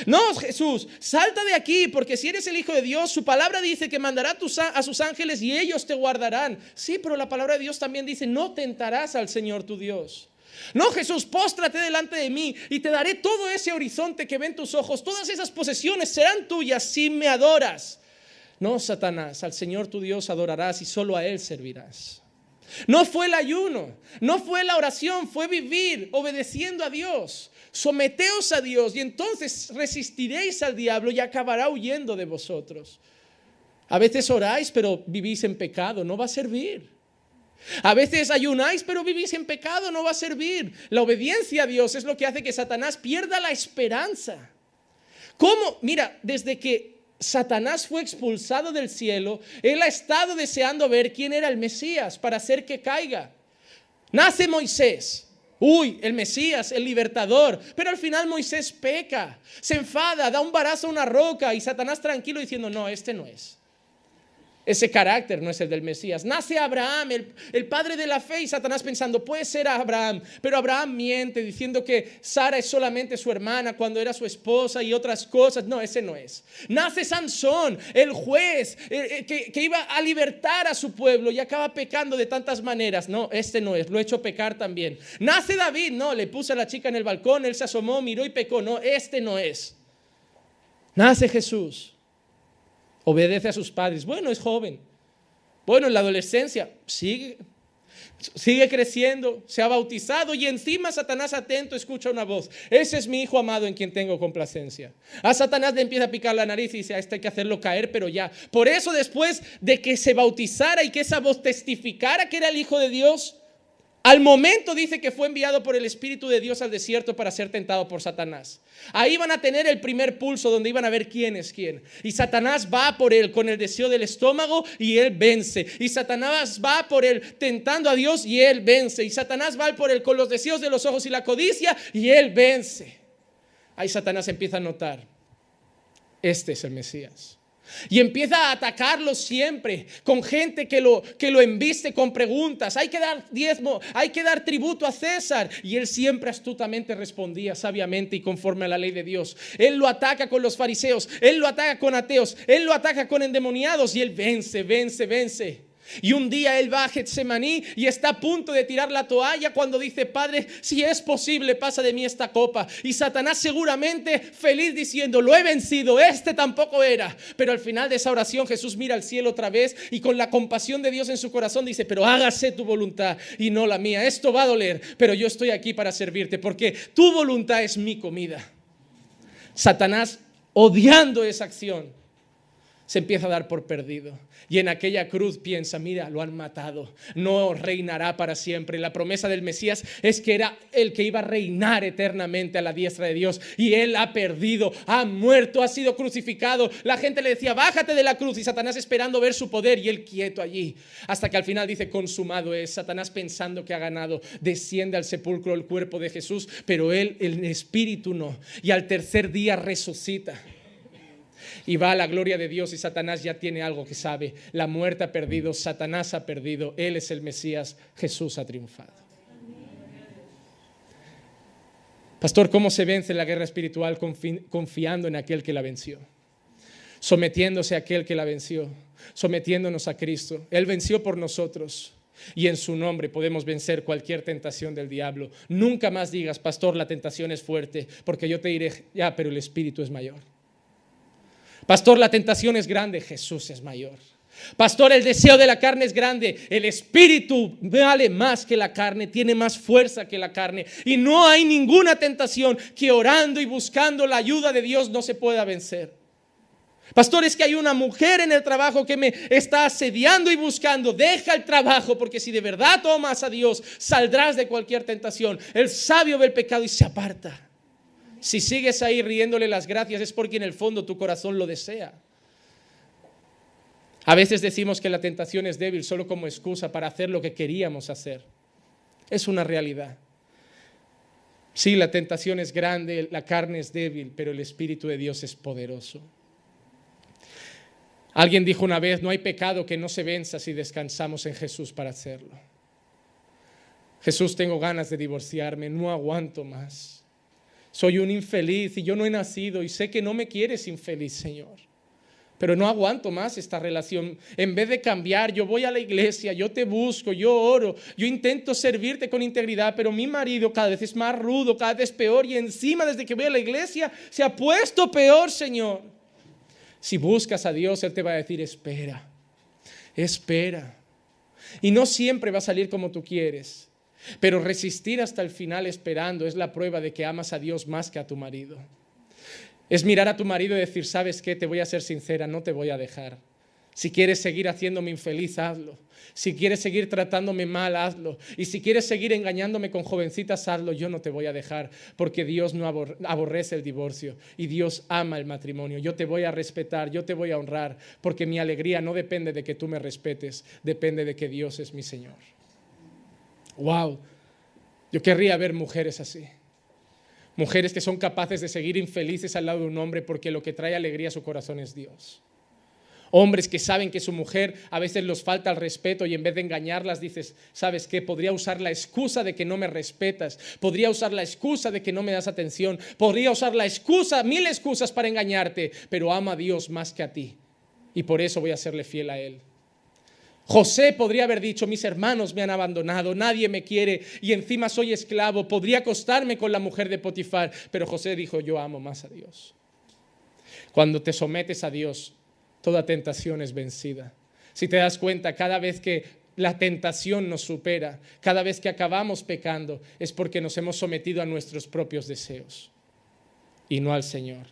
No, Jesús, salta de aquí, porque si eres el Hijo de Dios, su palabra dice que mandará a sus ángeles y ellos te guardarán. Sí, pero la palabra de Dios también dice, no tentarás al Señor tu Dios. No, Jesús, póstrate delante de mí y te daré todo ese horizonte que ven tus ojos. Todas esas posesiones serán tuyas si me adoras. No, Satanás, al Señor tu Dios adorarás y solo a Él servirás. No fue el ayuno, no fue la oración, fue vivir obedeciendo a Dios. Someteos a Dios y entonces resistiréis al diablo y acabará huyendo de vosotros. A veces oráis pero vivís en pecado, no va a servir. A veces ayunáis pero vivís en pecado, no va a servir. La obediencia a Dios es lo que hace que Satanás pierda la esperanza. ¿Cómo? Mira, desde que Satanás fue expulsado del cielo, él ha estado deseando ver quién era el Mesías para hacer que caiga. Nace Moisés. Uy, el Mesías, el libertador. Pero al final Moisés peca, se enfada, da un barazo a una roca y Satanás tranquilo diciendo, no, este no es. Ese carácter no es el del Mesías. Nace Abraham, el padre de la fe, y Satanás pensando, puede ser Abraham. Pero Abraham miente diciendo que Sara es solamente su hermana cuando era su esposa y otras cosas. No, ese no es. Nace Sansón, el juez que iba a libertar a su pueblo y acaba pecando de tantas maneras. No, este no es, lo he hecho pecar también. Nace David, no, le puse a la chica en el balcón, él se asomó, miró y pecó. No, este no es. Nace Jesús. Obedece a sus padres. Bueno, es joven. Bueno, en la adolescencia sigue creciendo, se ha bautizado y encima Satanás atento escucha una voz. Ese es mi hijo amado en quien tengo complacencia. A Satanás le empieza a picar la nariz y dice, a este hay que hacerlo caer, pero ya. Por eso después de que se bautizara y que esa voz testificara que era el Hijo de Dios, al momento dice que fue enviado por el Espíritu de Dios al desierto para ser tentado por Satanás. Ahí van a tener el primer pulso donde iban a ver quién es quién. Y Satanás va por él con el deseo del estómago y él vence. Y Satanás va por él tentando a Dios y él vence. Y Satanás va por él con los deseos de los ojos y la codicia y él vence. Ahí Satanás empieza a notar, este es el Mesías. Y empieza a atacarlo siempre con gente que lo embiste con preguntas. Hay que dar diezmo, hay que dar tributo a César. Y él siempre astutamente respondía sabiamente y conforme a la ley de Dios. Él lo ataca con los fariseos, él lo ataca con ateos, él lo ataca con endemoniados y él vence. Y un día él va a Getsemaní y está a punto de tirar la toalla cuando dice, Padre, si es posible, pasa de mí esta copa. Y Satanás seguramente feliz diciendo, lo he vencido, este tampoco era. Pero al final de esa oración Jesús mira al cielo otra vez y con la compasión de Dios en su corazón dice, pero hágase tu voluntad y no la mía. Esto va a doler, pero yo estoy aquí para servirte porque tu voluntad es mi comida. Satanás, odiando esa acción, se empieza a dar por perdido. Y en aquella cruz piensa, mira, lo han matado, no reinará para siempre. La promesa del Mesías es que era el que iba a reinar eternamente a la diestra de Dios. Y él ha perdido, ha muerto, ha sido crucificado. La gente le decía, bájate de la cruz. Y Satanás esperando ver su poder y él quieto allí. Hasta que al final dice, consumado es. Satanás pensando que ha ganado, desciende al sepulcro el cuerpo de Jesús, pero él, el espíritu no. Y al tercer día resucita. Y va a la gloria de Dios y Satanás ya tiene algo que sabe. La muerte ha perdido, Satanás ha perdido, Él es el Mesías, Jesús ha triunfado. Pastor, ¿cómo se vence la guerra espiritual? Confiando en aquel que la venció, sometiéndose a aquel que la venció, sometiéndonos a Cristo. Él venció por nosotros. Y en su nombre podemos vencer cualquier tentación del diablo. Nunca más digas, pastor, la tentación es fuerte, porque yo te diré, pero el espíritu es mayor. Pastor, la tentación es grande, Jesús es mayor. Pastor, el deseo de la carne es grande. El espíritu vale más que la carne, tiene más fuerza que la carne. Y no hay ninguna tentación que orando y buscando la ayuda de Dios no se pueda vencer. Pastor, es que hay una mujer en el trabajo que me está asediando y buscando. Deja el trabajo, porque si de verdad tomas a Dios, saldrás de cualquier tentación. El sabio ve el pecado y se aparta. Si sigues ahí riéndole las gracias, es porque en el fondo tu corazón lo desea. A veces decimos que la tentación es débil solo como excusa para hacer lo que queríamos hacer. Es una realidad. Sí, la tentación es grande, la carne es débil, pero el Espíritu de Dios es poderoso. Alguien dijo una vez, no hay pecado que no se venza si descansamos en Jesús para hacerlo. Jesús, tengo ganas de divorciarme, no aguanto más. Soy un infeliz y yo no he nacido y sé que no me quieres infeliz, Señor. Pero no aguanto más esta relación. En vez de cambiar, yo voy a la iglesia, yo te busco, yo oro, yo intento servirte con integridad, pero mi marido cada vez es más rudo, cada vez peor, y encima desde que voy a la iglesia se ha puesto peor, Señor. Si buscas a Dios, Él te va a decir, espera, espera. Y no siempre va a salir como tú quieres, pero resistir hasta el final esperando es la prueba de que amas a Dios más que a tu marido. Es mirar a tu marido y decir, ¿sabes qué? Te voy a ser sincera, no te voy a dejar. Si quieres seguir haciéndome infeliz, hazlo. Si quieres seguir tratándome mal, hazlo. Y si quieres seguir engañándome con jovencitas, hazlo. Yo no te voy a dejar, porque Dios no aborrece el divorcio y Dios ama el matrimonio. Yo te voy a respetar, yo te voy a honrar, porque mi alegría no depende de que tú me respetes, depende de que Dios es mi Señor. Wow, yo querría ver mujeres así. Mujeres que son capaces de seguir infelices al lado de un hombre porque lo que trae alegría a su corazón es Dios. Hombres que saben que su mujer a veces les falta el respeto y en vez de engañarlas dices, ¿sabes qué? Podría usar la excusa de que no me respetas, podría usar la excusa de que no me das atención, podría usar la excusa, 1000 excusas para engañarte, pero ama a Dios más que a ti y por eso voy a serle fiel a Él. José podría haber dicho, mis hermanos me han abandonado, nadie me quiere y encima soy esclavo, podría acostarme con la mujer de Potifar, pero José dijo, yo amo más a Dios. Cuando te sometes a Dios, toda tentación es vencida. Si te das cuenta, cada vez que la tentación nos supera, cada vez que acabamos pecando, es porque nos hemos sometido a nuestros propios deseos y no al Señor.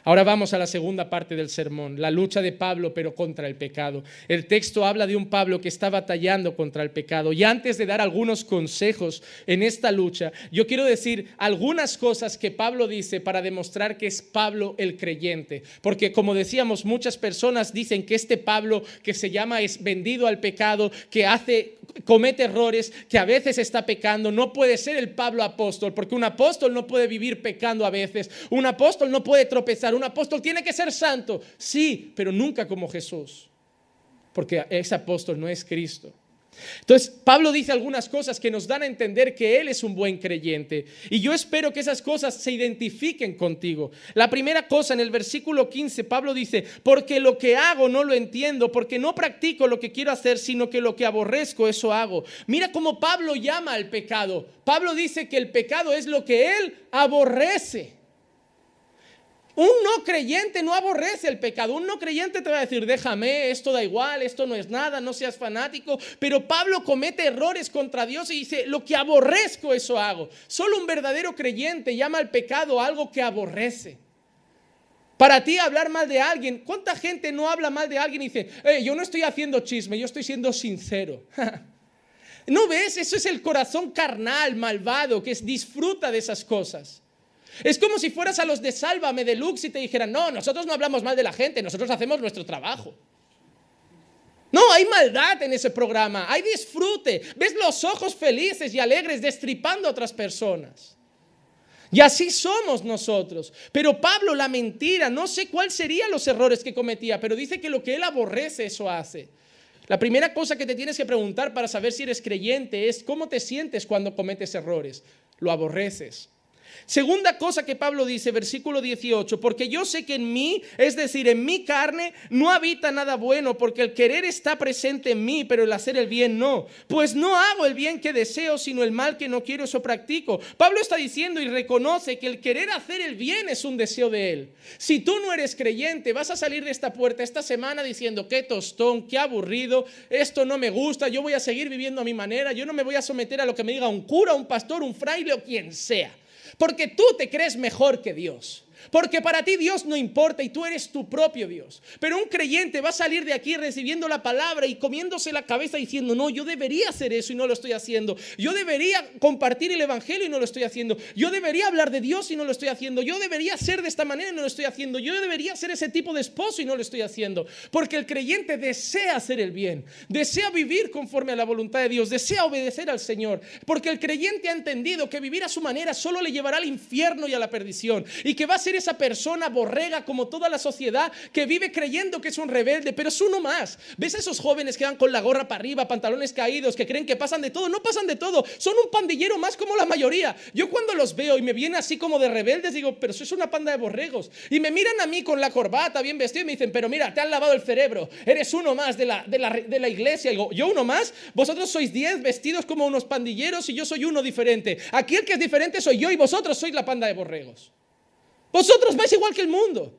Ahora vamos a la segunda parte del sermón, la lucha de Pablo pero contra el pecado. El texto habla de un Pablo que está batallando contra el pecado. Y antes de dar algunos consejos en esta lucha, yo quiero decir algunas cosas que Pablo dice para demostrar que es Pablo el creyente. Porque como decíamos, muchas personas dicen que este Pablo que se llama es vendido al pecado, que comete errores, que a veces está pecando. No puede ser el Pablo apóstol, porque un apóstol no puede vivir pecando a veces. Un apóstol no puede tropezar. Un apóstol tiene que ser santo, sí, pero nunca como Jesús, porque ese apóstol no es Cristo. Entonces, Pablo dice algunas cosas que nos dan a entender que él es un buen creyente. Y yo espero que esas cosas se identifiquen contigo. La primera cosa, en el versículo 15, Pablo dice, porque lo que hago no lo entiendo, porque no practico lo que quiero hacer, sino que lo que aborrezco, eso hago. Mira cómo Pablo llama al pecado. Pablo dice que el pecado es lo que él aborrece. Un no creyente no aborrece el pecado. Un no creyente te va a decir, déjame, esto da igual, esto no es nada, no seas fanático. Pero Pablo comete errores contra Dios y dice, lo que aborrezco, eso hago. Solo un verdadero creyente llama al pecado algo que aborrece. Para ti hablar mal de alguien, ¿cuánta gente no habla mal de alguien y dice, yo no estoy haciendo chisme, yo estoy siendo sincero? ¿No ves? Eso es el corazón carnal, malvado, que disfruta de esas cosas. Es como si fueras a los de Sálvame Deluxe y te dijeran, no, nosotros no hablamos mal de la gente, nosotros hacemos nuestro trabajo. No, hay maldad en ese programa, hay disfrute. Ves los ojos felices y alegres destripando a otras personas. Y así somos nosotros. Pero Pablo, la mentira, no sé cuáles serían los errores que cometía, pero dice que lo que él aborrece, eso hace. La primera cosa que te tienes que preguntar para saber si eres creyente es, ¿cómo te sientes cuando cometes errores? ¿Lo aborreces? Segunda cosa que Pablo dice, versículo 18, porque yo sé que en mí, es decir, en mi carne, no habita nada bueno, porque el querer está presente en mí, pero el hacer el bien no. Pues no hago el bien que deseo, sino el mal que no quiero, eso practico. Pablo está diciendo y reconoce que el querer hacer el bien es un deseo de él. Si tú no eres creyente, vas a salir de esta puerta esta semana diciendo, qué tostón, qué aburrido, esto no me gusta, yo voy a seguir viviendo a mi manera, yo no me voy a someter a lo que me diga un cura, un pastor, un fraile o quien sea. Porque tú te crees mejor que Dios. Porque para ti Dios no importa y tú eres tu propio Dios. Pero un creyente va a salir de aquí recibiendo la palabra y comiéndose la cabeza diciendo, no, yo debería hacer eso y no lo estoy haciendo. Yo debería compartir el evangelio y no lo estoy haciendo. Yo debería hablar de Dios y no lo estoy haciendo. Yo debería ser de esta manera y no lo estoy haciendo. Yo debería ser ese tipo de esposo y no lo estoy haciendo. Porque el creyente desea hacer el bien, desea vivir conforme a la voluntad de Dios, desea obedecer al Señor. Porque el creyente ha entendido que vivir a su manera solo le llevará al infierno y a la perdición. Y que va a ser esa persona borrega como toda la sociedad que vive creyendo que es un rebelde, pero es uno más. ¿Ves a esos jóvenes que van con la gorra para arriba, pantalones caídos, que creen que pasan de todo? No pasan de todo, son un pandillero más como la mayoría. Yo cuando los veo y me vienen así como de rebeldes, digo, pero sois una panda de borregos. Y me miran a mí con la corbata bien vestido y me dicen, pero mira, te han lavado el cerebro, eres uno más de la iglesia. Y digo, ¿yo uno más? Vosotros sois 10 vestidos como unos pandilleros y yo soy uno diferente. Aquí el que es diferente soy yo y vosotros sois la panda de borregos. Vosotros vais igual que el mundo.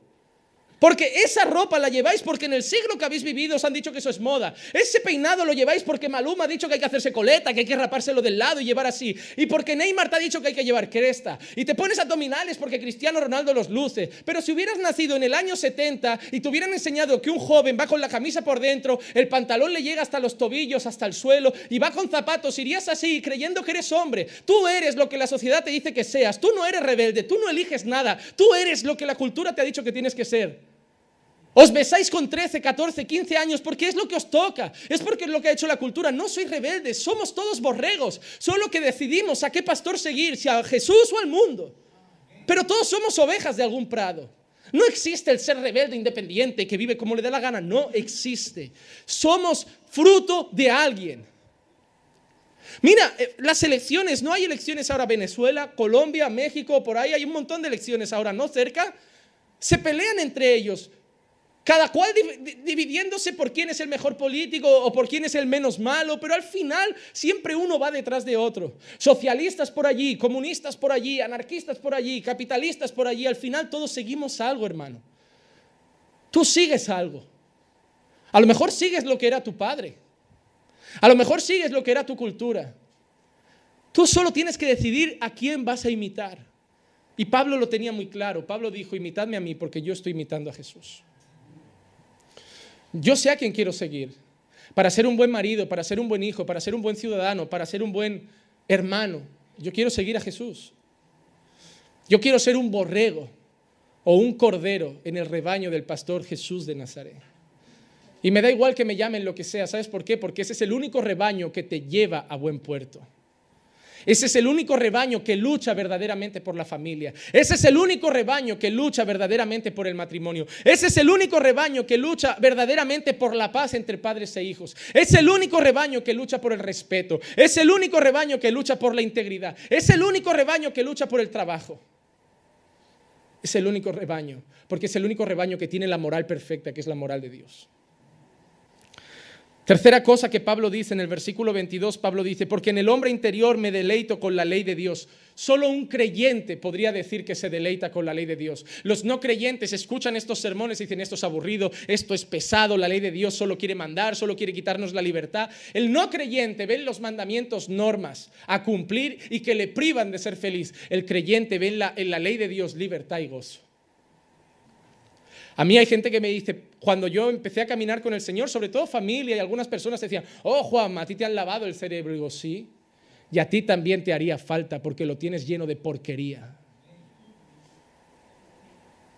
Porque esa ropa la lleváis porque en el siglo que habéis vivido os han dicho que eso es moda. Ese peinado lo lleváis porque Maluma ha dicho que hay que hacerse coleta, que hay que rapárselo del lado y llevar así. Y porque Neymar te ha dicho que hay que llevar cresta. Y te pones abdominales porque Cristiano Ronaldo los luce. Pero si hubieras nacido en el año 70 y te hubieran enseñado que un joven va con la camisa por dentro, el pantalón le llega hasta los tobillos, hasta el suelo, y va con zapatos, irías así creyendo que eres hombre. Tú eres lo que la sociedad te dice que seas. Tú no eres rebelde, tú no eliges nada. Tú eres lo que la cultura te ha dicho que tienes que ser. Os besáis con 13, 14, 15 años porque es lo que os toca. Es porque es lo que ha hecho la cultura. No sois rebeldes, somos todos borregos. Solo que decidimos a qué pastor seguir, si a Jesús o al mundo. Pero todos somos ovejas de algún prado. No existe el ser rebelde independiente que vive como le da la gana. No existe. Somos fruto de alguien. Mira, las elecciones, no hay elecciones ahora Venezuela, Colombia, México, por ahí hay un montón de elecciones ahora, ¿no? Cerca. Se pelean entre ellos. Cada cual dividiéndose por quién es el mejor político o por quién es el menos malo, pero al final siempre uno va detrás de otro. Socialistas por allí, comunistas por allí, anarquistas por allí, capitalistas por allí. Al final todos seguimos algo, hermano. Tú sigues algo. A lo mejor sigues lo que era tu padre. A lo mejor sigues lo que era tu cultura. Tú solo tienes que decidir a quién vas a imitar. Y Pablo lo tenía muy claro. Pablo dijo, imitadme a mí porque yo estoy imitando a Jesús. Yo sé a quién quiero seguir, para ser un buen marido, para ser un buen hijo, para ser un buen ciudadano, para ser un buen hermano. Yo quiero seguir a Jesús. Yo quiero ser un borrego o un cordero en el rebaño del pastor Jesús de Nazaret. Y me da igual que me llamen lo que sea, ¿sabes por qué? Porque ese es el único rebaño que te lleva a buen puerto. Ese es el único rebaño que lucha verdaderamente por la familia. Ese es el único rebaño que lucha verdaderamente por el matrimonio. Ese es el único rebaño que lucha verdaderamente por la paz entre padres e hijos. Es el único rebaño que lucha por el respeto. Es el único rebaño que lucha por la integridad. Es el único rebaño que lucha por el trabajo. Es el único rebaño, porque es el único rebaño que tiene la moral perfecta, que es la moral de Dios. Tercera cosa que Pablo dice en el versículo 22, Pablo dice, porque en el hombre interior me deleito con la ley de Dios. Solo un creyente podría decir que se deleita con la ley de Dios. Los no creyentes escuchan estos sermones y dicen, esto es aburrido, esto es pesado, la ley de Dios solo quiere mandar, solo quiere quitarnos la libertad. El no creyente ve en los mandamientos normas a cumplir y que le privan de ser feliz. El creyente ve en la ley de Dios libertad y gozo. A mí hay gente que me dice, cuando yo empecé a caminar con el Señor, sobre todo familia y algunas personas decían, oh Juanma, a ti te han lavado el cerebro. Y digo, sí, y a ti también te haría falta porque lo tienes lleno de porquería.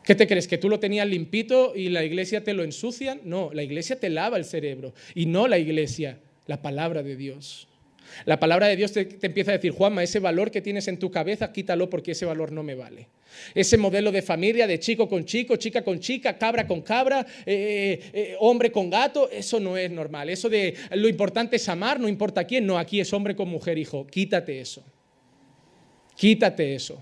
¿Qué te crees? ¿Que tú lo tenías limpito y la iglesia te lo ensucian? No, la iglesia te lava el cerebro y no la iglesia, la palabra de Dios. La palabra de Dios te empieza a decir, Juanma, ese valor que tienes en tu cabeza, quítalo porque ese valor no me vale. Ese modelo de familia, de chico con chico, chica con chica, cabra con cabra, hombre con gato, eso no es normal. Eso de lo importante es amar, no importa quién, no, aquí es hombre con mujer, hijo. Quítate eso. Quítate eso.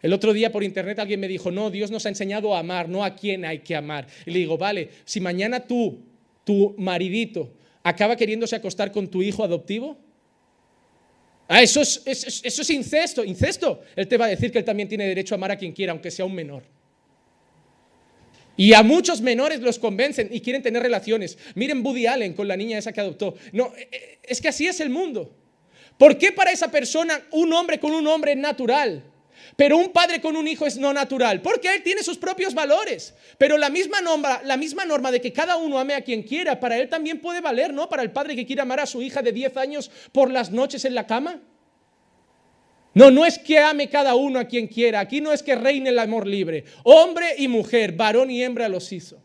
El otro día por internet alguien me dijo, no, Dios nos ha enseñado a amar, no a quién hay que amar. Y le digo, vale, si mañana tu maridito, acaba queriéndose acostar con tu hijo adoptivo, eso es incesto. Incesto. Él te va a decir que él también tiene derecho a amar a quien quiera, aunque sea un menor. Y a muchos menores los convencen y quieren tener relaciones. Miren Woody Allen con la niña esa que adoptó. No, es que así es el mundo. ¿Por qué para esa persona un hombre con un hombre es natural, pero un padre con un hijo es no natural? Porque él tiene sus propios valores. Pero la misma norma de que cada uno ame a quien quiera, para él también puede valer, ¿no? Para el padre que quiere amar a su hija de 10 años por las noches en la cama. No es que ame cada uno a quien quiera. Aquí no es que reine el amor libre. Hombre y mujer, varón y hembra los hizo.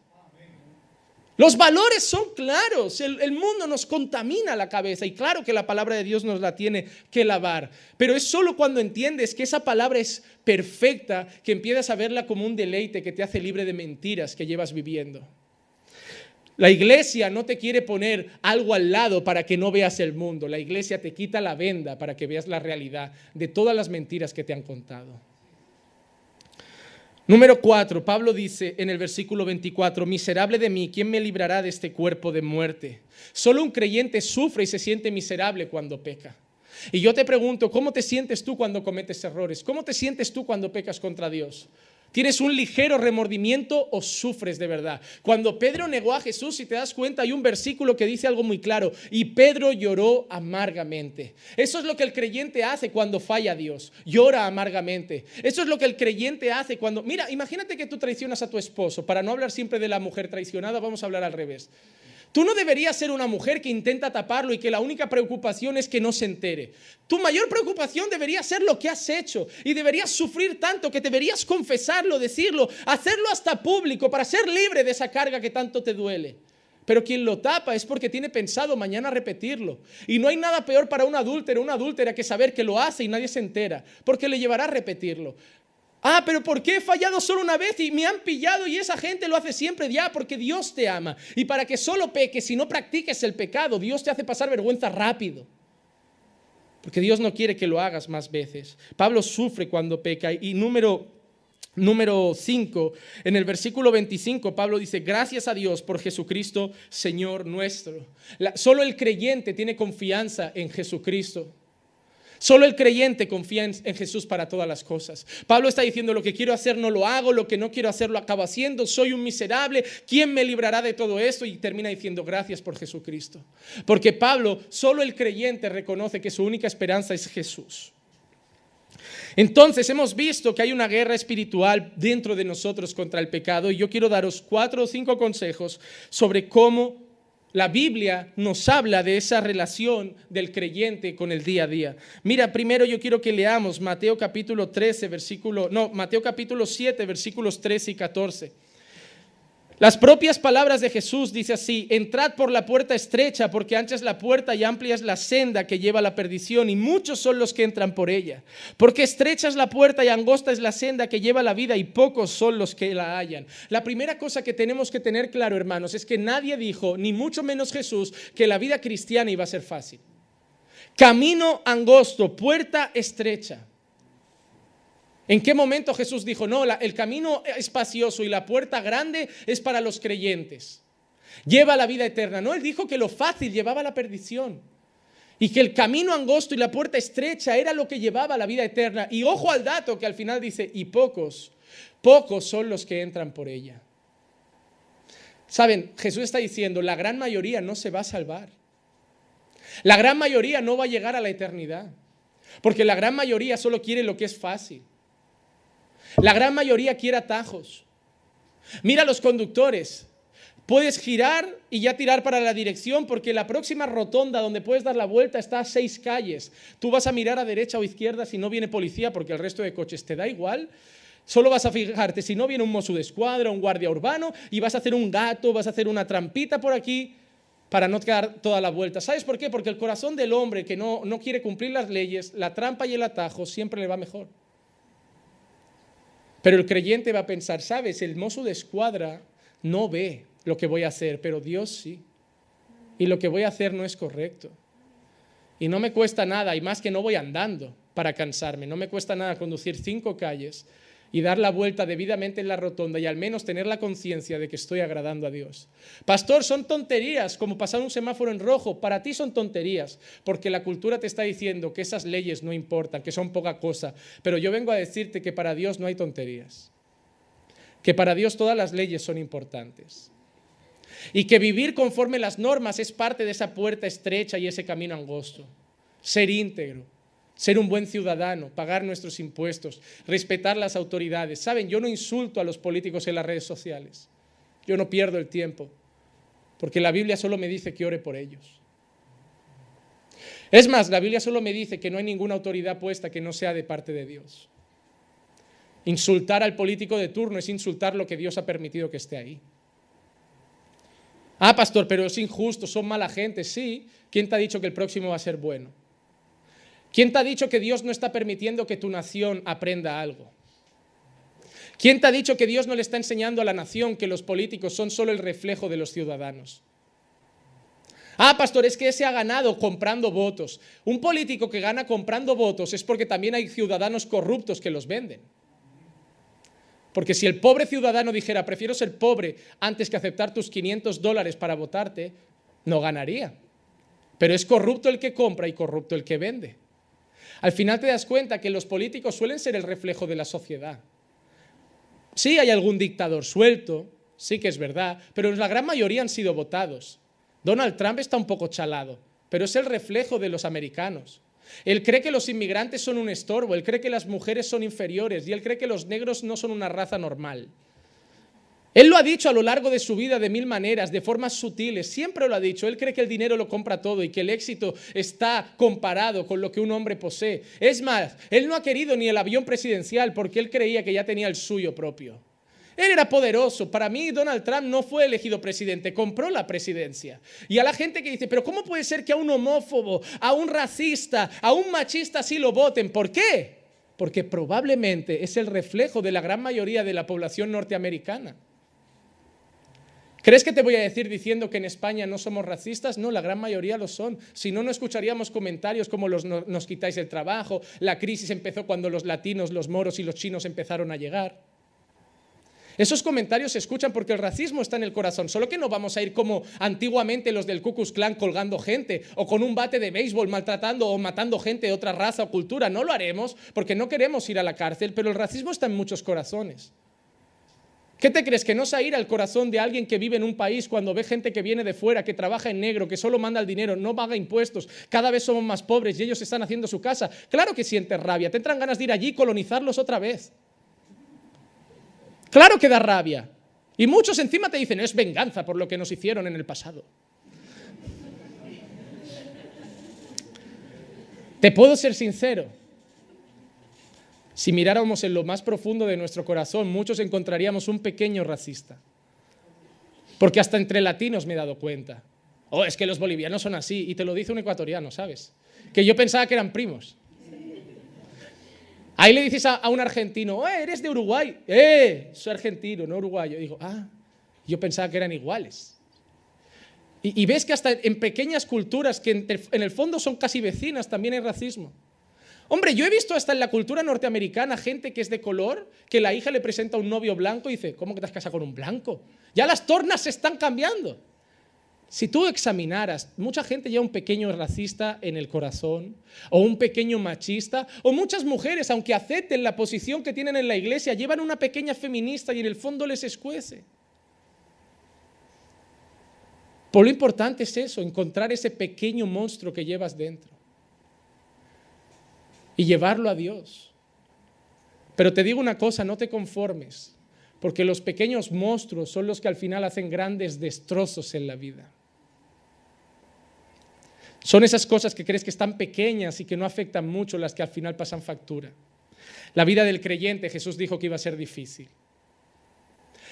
Los valores son claros, el mundo nos contamina la cabeza y claro que la palabra de Dios nos la tiene que lavar, pero es solo cuando entiendes que esa palabra es perfecta que empiezas a verla como un deleite que te hace libre de mentiras que llevas viviendo. La iglesia no te quiere poner algo al lado para que no veas el mundo, la iglesia te quita la venda para que veas la realidad de todas las mentiras que te han contado. Número 4, Pablo dice en el versículo 24, miserable de mí, ¿quién me librará de este cuerpo de muerte? Solo un creyente sufre y se siente miserable cuando peca. Y yo te pregunto, ¿cómo te sientes tú cuando cometes errores? ¿Cómo te sientes tú cuando pecas contra Dios? ¿Tienes un ligero remordimiento o sufres de verdad? Cuando Pedro negó a Jesús, si te das cuenta, hay un versículo que dice algo muy claro. Y Pedro lloró amargamente. Eso es lo que el creyente hace cuando falla a Dios. Llora amargamente. Eso es lo que el creyente hace cuando... Mira, imagínate que tú traicionas a tu esposo. Para no hablar siempre de la mujer traicionada, vamos a hablar al revés. Tú no deberías ser una mujer que intenta taparlo y que la única preocupación es que no se entere. Tu mayor preocupación debería ser lo que has hecho y deberías sufrir tanto que deberías confesarlo, decirlo, hacerlo hasta público para ser libre de esa carga que tanto te duele. Pero quien lo tapa es porque tiene pensado mañana repetirlo. Y no hay nada peor para un adúltero o una adúltera que saber que lo hace y nadie se entera, porque le llevará a repetirlo. Pero ¿por qué he fallado solo una vez y me han pillado y esa gente lo hace siempre? Ya, porque Dios te ama. Y para que solo peques y no practiques el pecado, Dios te hace pasar vergüenza rápido. Porque Dios no quiere que lo hagas más veces. Pablo sufre cuando peca. Y número 5, en el versículo 25, Pablo dice, gracias a Dios por Jesucristo, Señor nuestro. Solo el creyente tiene confianza en Jesucristo. Solo el creyente confía en Jesús para todas las cosas. Pablo está diciendo, lo que quiero hacer no lo hago, lo que no quiero hacer lo acabo haciendo, soy un miserable, ¿quién me librará de todo esto? Y termina diciendo, gracias por Jesucristo. Porque Pablo, solo el creyente reconoce que su única esperanza es Jesús. Entonces hemos visto que hay una guerra espiritual dentro de nosotros contra el pecado y yo quiero daros 4 o 5 consejos sobre cómo la Biblia nos habla de esa relación del creyente con el día a día. Mira, primero yo quiero que leamos Mateo capítulo 7, versículos 13 y 14. Las propias palabras de Jesús dice así, entrad por la puerta estrecha, porque ancha es la puerta y amplia es la senda que lleva a la perdición, y muchos son los que entran por ella. Porque estrecha es la puerta y angosta es la senda que lleva a la vida, y pocos son los que la hallan. La primera cosa que tenemos que tener claro, hermanos, es que nadie dijo, ni mucho menos Jesús, que la vida cristiana iba a ser fácil. Camino angosto, puerta estrecha. ¿En qué momento Jesús dijo, no, el camino espacioso y la puerta grande es para los creyentes? Lleva a la vida eterna. No, él dijo que lo fácil llevaba a la perdición. Y que el camino angosto y la puerta estrecha era lo que llevaba a la vida eterna. Y ojo al dato que al final dice, y pocos son los que entran por ella. Saben, Jesús está diciendo, la gran mayoría no se va a salvar. La gran mayoría no va a llegar a la eternidad. Porque la gran mayoría solo quiere lo que es fácil. La gran mayoría quiere atajos. Mira los conductores. Puedes girar y ya tirar para la dirección porque la próxima rotonda donde puedes dar la vuelta está a 6 calles. Tú vas a mirar a derecha o izquierda si no viene policía porque el resto de coches te da igual. Solo vas a fijarte si no viene un Mosso d'Esquadra, un guardia urbano y vas a hacer un gato, vas a hacer una trampita por aquí para no dar toda la vuelta. ¿Sabes por qué? Porque el corazón del hombre que no quiere cumplir las leyes, la trampa y el atajo siempre le va mejor. Pero el creyente va a pensar, ¿sabes? El Mosso d'Esquadra no ve lo que voy a hacer, pero Dios sí. Y lo que voy a hacer no es correcto. Y no me cuesta nada, y más que no voy andando. para cansarme. No me cuesta nada conducir 5 calles y dar la vuelta debidamente en la rotonda y al menos tener la conciencia de que estoy agradando a Dios. Pastor, son tonterías, como pasar un semáforo en rojo. Para ti son tonterías, porque la cultura te está diciendo que esas leyes no importan, que son poca cosa. Pero yo vengo a decirte que para Dios no hay tonterías, que para Dios todas las leyes son importantes. Y que vivir conforme las normas es parte de esa puerta estrecha y ese camino angosto. Ser íntegro, ser un buen ciudadano, pagar nuestros impuestos, respetar las autoridades. Saben, yo no insulto a los políticos en las redes sociales. Yo no pierdo el tiempo, porque la Biblia solo me dice que ore por ellos. Es más, la Biblia solo me dice que no hay ninguna autoridad puesta que no sea de parte de Dios. Insultar al político de turno es insultar lo que Dios ha permitido que esté ahí. Ah, pastor, pero es injusto, son mala gente. Sí, ¿quién te ha dicho que el próximo va a ser bueno? ¿Quién te ha dicho que Dios no está permitiendo que tu nación aprenda algo? ¿Quién te ha dicho que Dios no le está enseñando a la nación que los políticos son solo el reflejo de los ciudadanos? Ah, pastor, es que ese ha ganado comprando votos. Un político que gana comprando votos es porque también hay ciudadanos corruptos que los venden. Porque si el pobre ciudadano dijera, prefiero ser pobre antes que aceptar tus $500 para votarte, no ganaría. Pero es corrupto el que compra y corrupto el que vende. Al final te das cuenta que los políticos suelen ser el reflejo de la sociedad. Sí, hay algún dictador suelto, sí que es verdad, pero la gran mayoría han sido votados. Donald Trump está un poco chalado, pero es el reflejo de los americanos. Él cree que los inmigrantes son un estorbo, él cree que las mujeres son inferiores y él cree que los negros no son una raza normal. Él lo ha dicho a lo largo de su vida de 1000 maneras, de formas sutiles, siempre lo ha dicho. Él cree que el dinero lo compra todo y que el éxito está comparado con lo que un hombre posee. Es más, él no ha querido ni el avión presidencial porque él creía que ya tenía el suyo propio. Él era poderoso. Para mí, Donald Trump no fue elegido presidente, compró la presidencia. Y a la gente que dice, pero ¿cómo puede ser que a un homófobo, a un racista, a un machista sí lo voten? ¿Por qué? Porque probablemente es el reflejo de la gran mayoría de la población norteamericana. ¿Crees que te voy a decir diciendo que en España no somos racistas? No, la gran mayoría lo son. Si no, no escucharíamos comentarios como nos quitáis el trabajo, la crisis empezó cuando los latinos, los moros y los chinos empezaron a llegar. Esos comentarios se escuchan porque el racismo está en el corazón, solo que no vamos a ir como antiguamente los del Ku Klux Klan colgando gente o con un bate de béisbol maltratando o matando gente de otra raza o cultura. No lo haremos porque no queremos ir a la cárcel, pero el racismo está en muchos corazones. ¿Qué te crees? ¿Que no se irá al corazón de alguien que vive en un país cuando ve gente que viene de fuera, que trabaja en negro, que solo manda el dinero, no paga impuestos, cada vez somos más pobres y ellos están haciendo su casa? Claro que sientes rabia, te entran ganas de ir allí y colonizarlos otra vez. Claro que da rabia. Y muchos encima te dicen, es venganza por lo que nos hicieron en el pasado. Te puedo ser sincero. Si miráramos en lo más profundo de nuestro corazón, muchos encontraríamos un pequeño racista. Porque hasta entre latinos me he dado cuenta. Oh, es que los bolivianos son así. Y te lo dice un ecuatoriano, ¿sabes? Que yo pensaba que eran primos. Ahí le dices a un argentino, eres de Uruguay. Soy argentino, no uruguayo. Y digo, yo pensaba que eran iguales. Y ves que hasta en pequeñas culturas que en el fondo son casi vecinas también hay racismo. Hombre, yo he visto hasta en la cultura norteamericana gente que es de color, que la hija le presenta a un novio blanco y dice, ¿cómo que te has casado con un blanco? Ya las tornas se están cambiando. Si tú examinaras, mucha gente lleva un pequeño racista en el corazón, o un pequeño machista, o muchas mujeres, aunque acepten la posición que tienen en la iglesia, llevan una pequeña feminista y en el fondo les escuece. Por lo importante es eso, encontrar ese pequeño monstruo que llevas dentro y llevarlo a Dios. Pero te digo una cosa, no te conformes, porque los pequeños monstruos son los que al final hacen grandes destrozos en la vida. Son esas cosas que crees que están pequeñas y que no afectan mucho las que al final pasan factura. La vida del creyente, Jesús dijo que iba a ser difícil.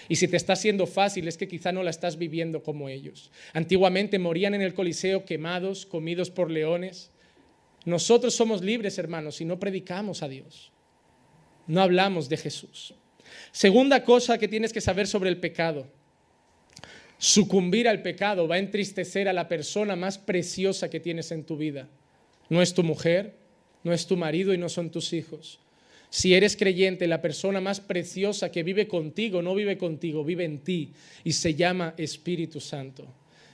Y si te está siendo fácil es que quizá no la estás viviendo como ellos. Antiguamente morían en el Coliseo quemados, comidos por leones. Nosotros somos libres, hermanos, y no predicamos a Dios. No hablamos de Jesús. Segunda cosa que tienes que saber sobre el pecado. Sucumbir al pecado va a entristecer a la persona más preciosa que tienes en tu vida. No es tu mujer, no es tu marido y no son tus hijos. Si eres creyente, la persona más preciosa que vive contigo, no vive contigo, vive en ti y se llama Espíritu Santo.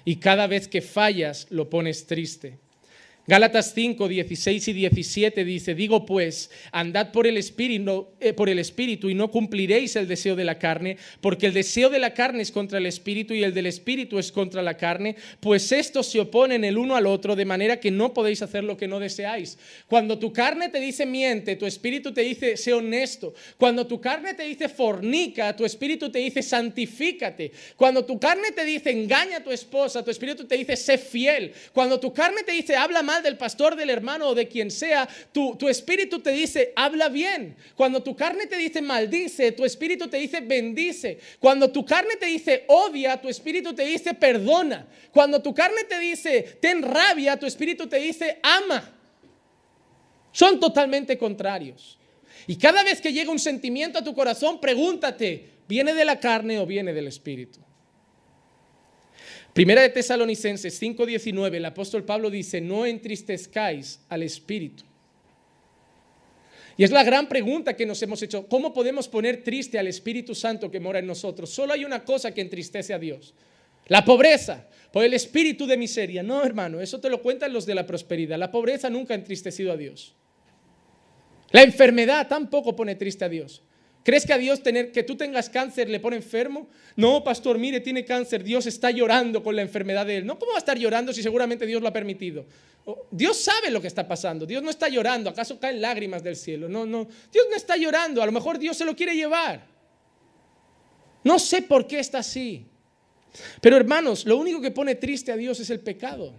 Y cada vez que fallas, lo pones triste. Gálatas 5, 16 y 17 dice, digo pues, andad por el Espíritu y no cumpliréis el deseo de la carne, porque el deseo de la carne es contra el Espíritu y el del Espíritu es contra la carne, pues estos se oponen el uno al otro, de manera que no podéis hacer lo que no deseáis. Cuando tu carne te dice miente, tu Espíritu te dice sé honesto. Cuando tu carne te dice fornica, tu Espíritu te dice santifícate. Cuando tu carne te dice engaña a tu esposa, tu Espíritu te dice sé fiel. Cuando tu carne te dice habla mal del pastor, del hermano o de quien sea, tu Espíritu te dice habla bien. Cuando tu carne te dice maldice, tu Espíritu te dice bendice. Cuando tu carne te dice odia, tu Espíritu te dice perdona. Cuando tu carne te dice ten rabia, tu Espíritu te dice ama. Son totalmente contrarios. Y cada vez que llega un sentimiento a tu corazón, pregúntate, ¿viene de la carne o viene del Espíritu? Primera de Tesalonicenses 5:19, el apóstol Pablo dice, no entristezcáis al Espíritu. Y es la gran pregunta que nos hemos hecho, ¿cómo podemos poner triste al Espíritu Santo que mora en nosotros? Solo hay una cosa que entristece a Dios, la pobreza, por el espíritu de miseria. No, hermano, eso te lo cuentan los de la prosperidad. La pobreza nunca ha entristecido a Dios. La enfermedad tampoco pone triste a Dios. ¿Crees que a Dios que tú tengas cáncer le pone enfermo? No, pastor, mire, tiene cáncer, Dios está llorando con la enfermedad de él. No, ¿cómo va a estar llorando si seguramente Dios lo ha permitido? Dios sabe lo que está pasando, Dios no está llorando, ¿acaso caen lágrimas del cielo? No, Dios no está llorando, a lo mejor Dios se lo quiere llevar. No sé por qué está así. Pero hermanos, lo único que pone triste a Dios es el pecado.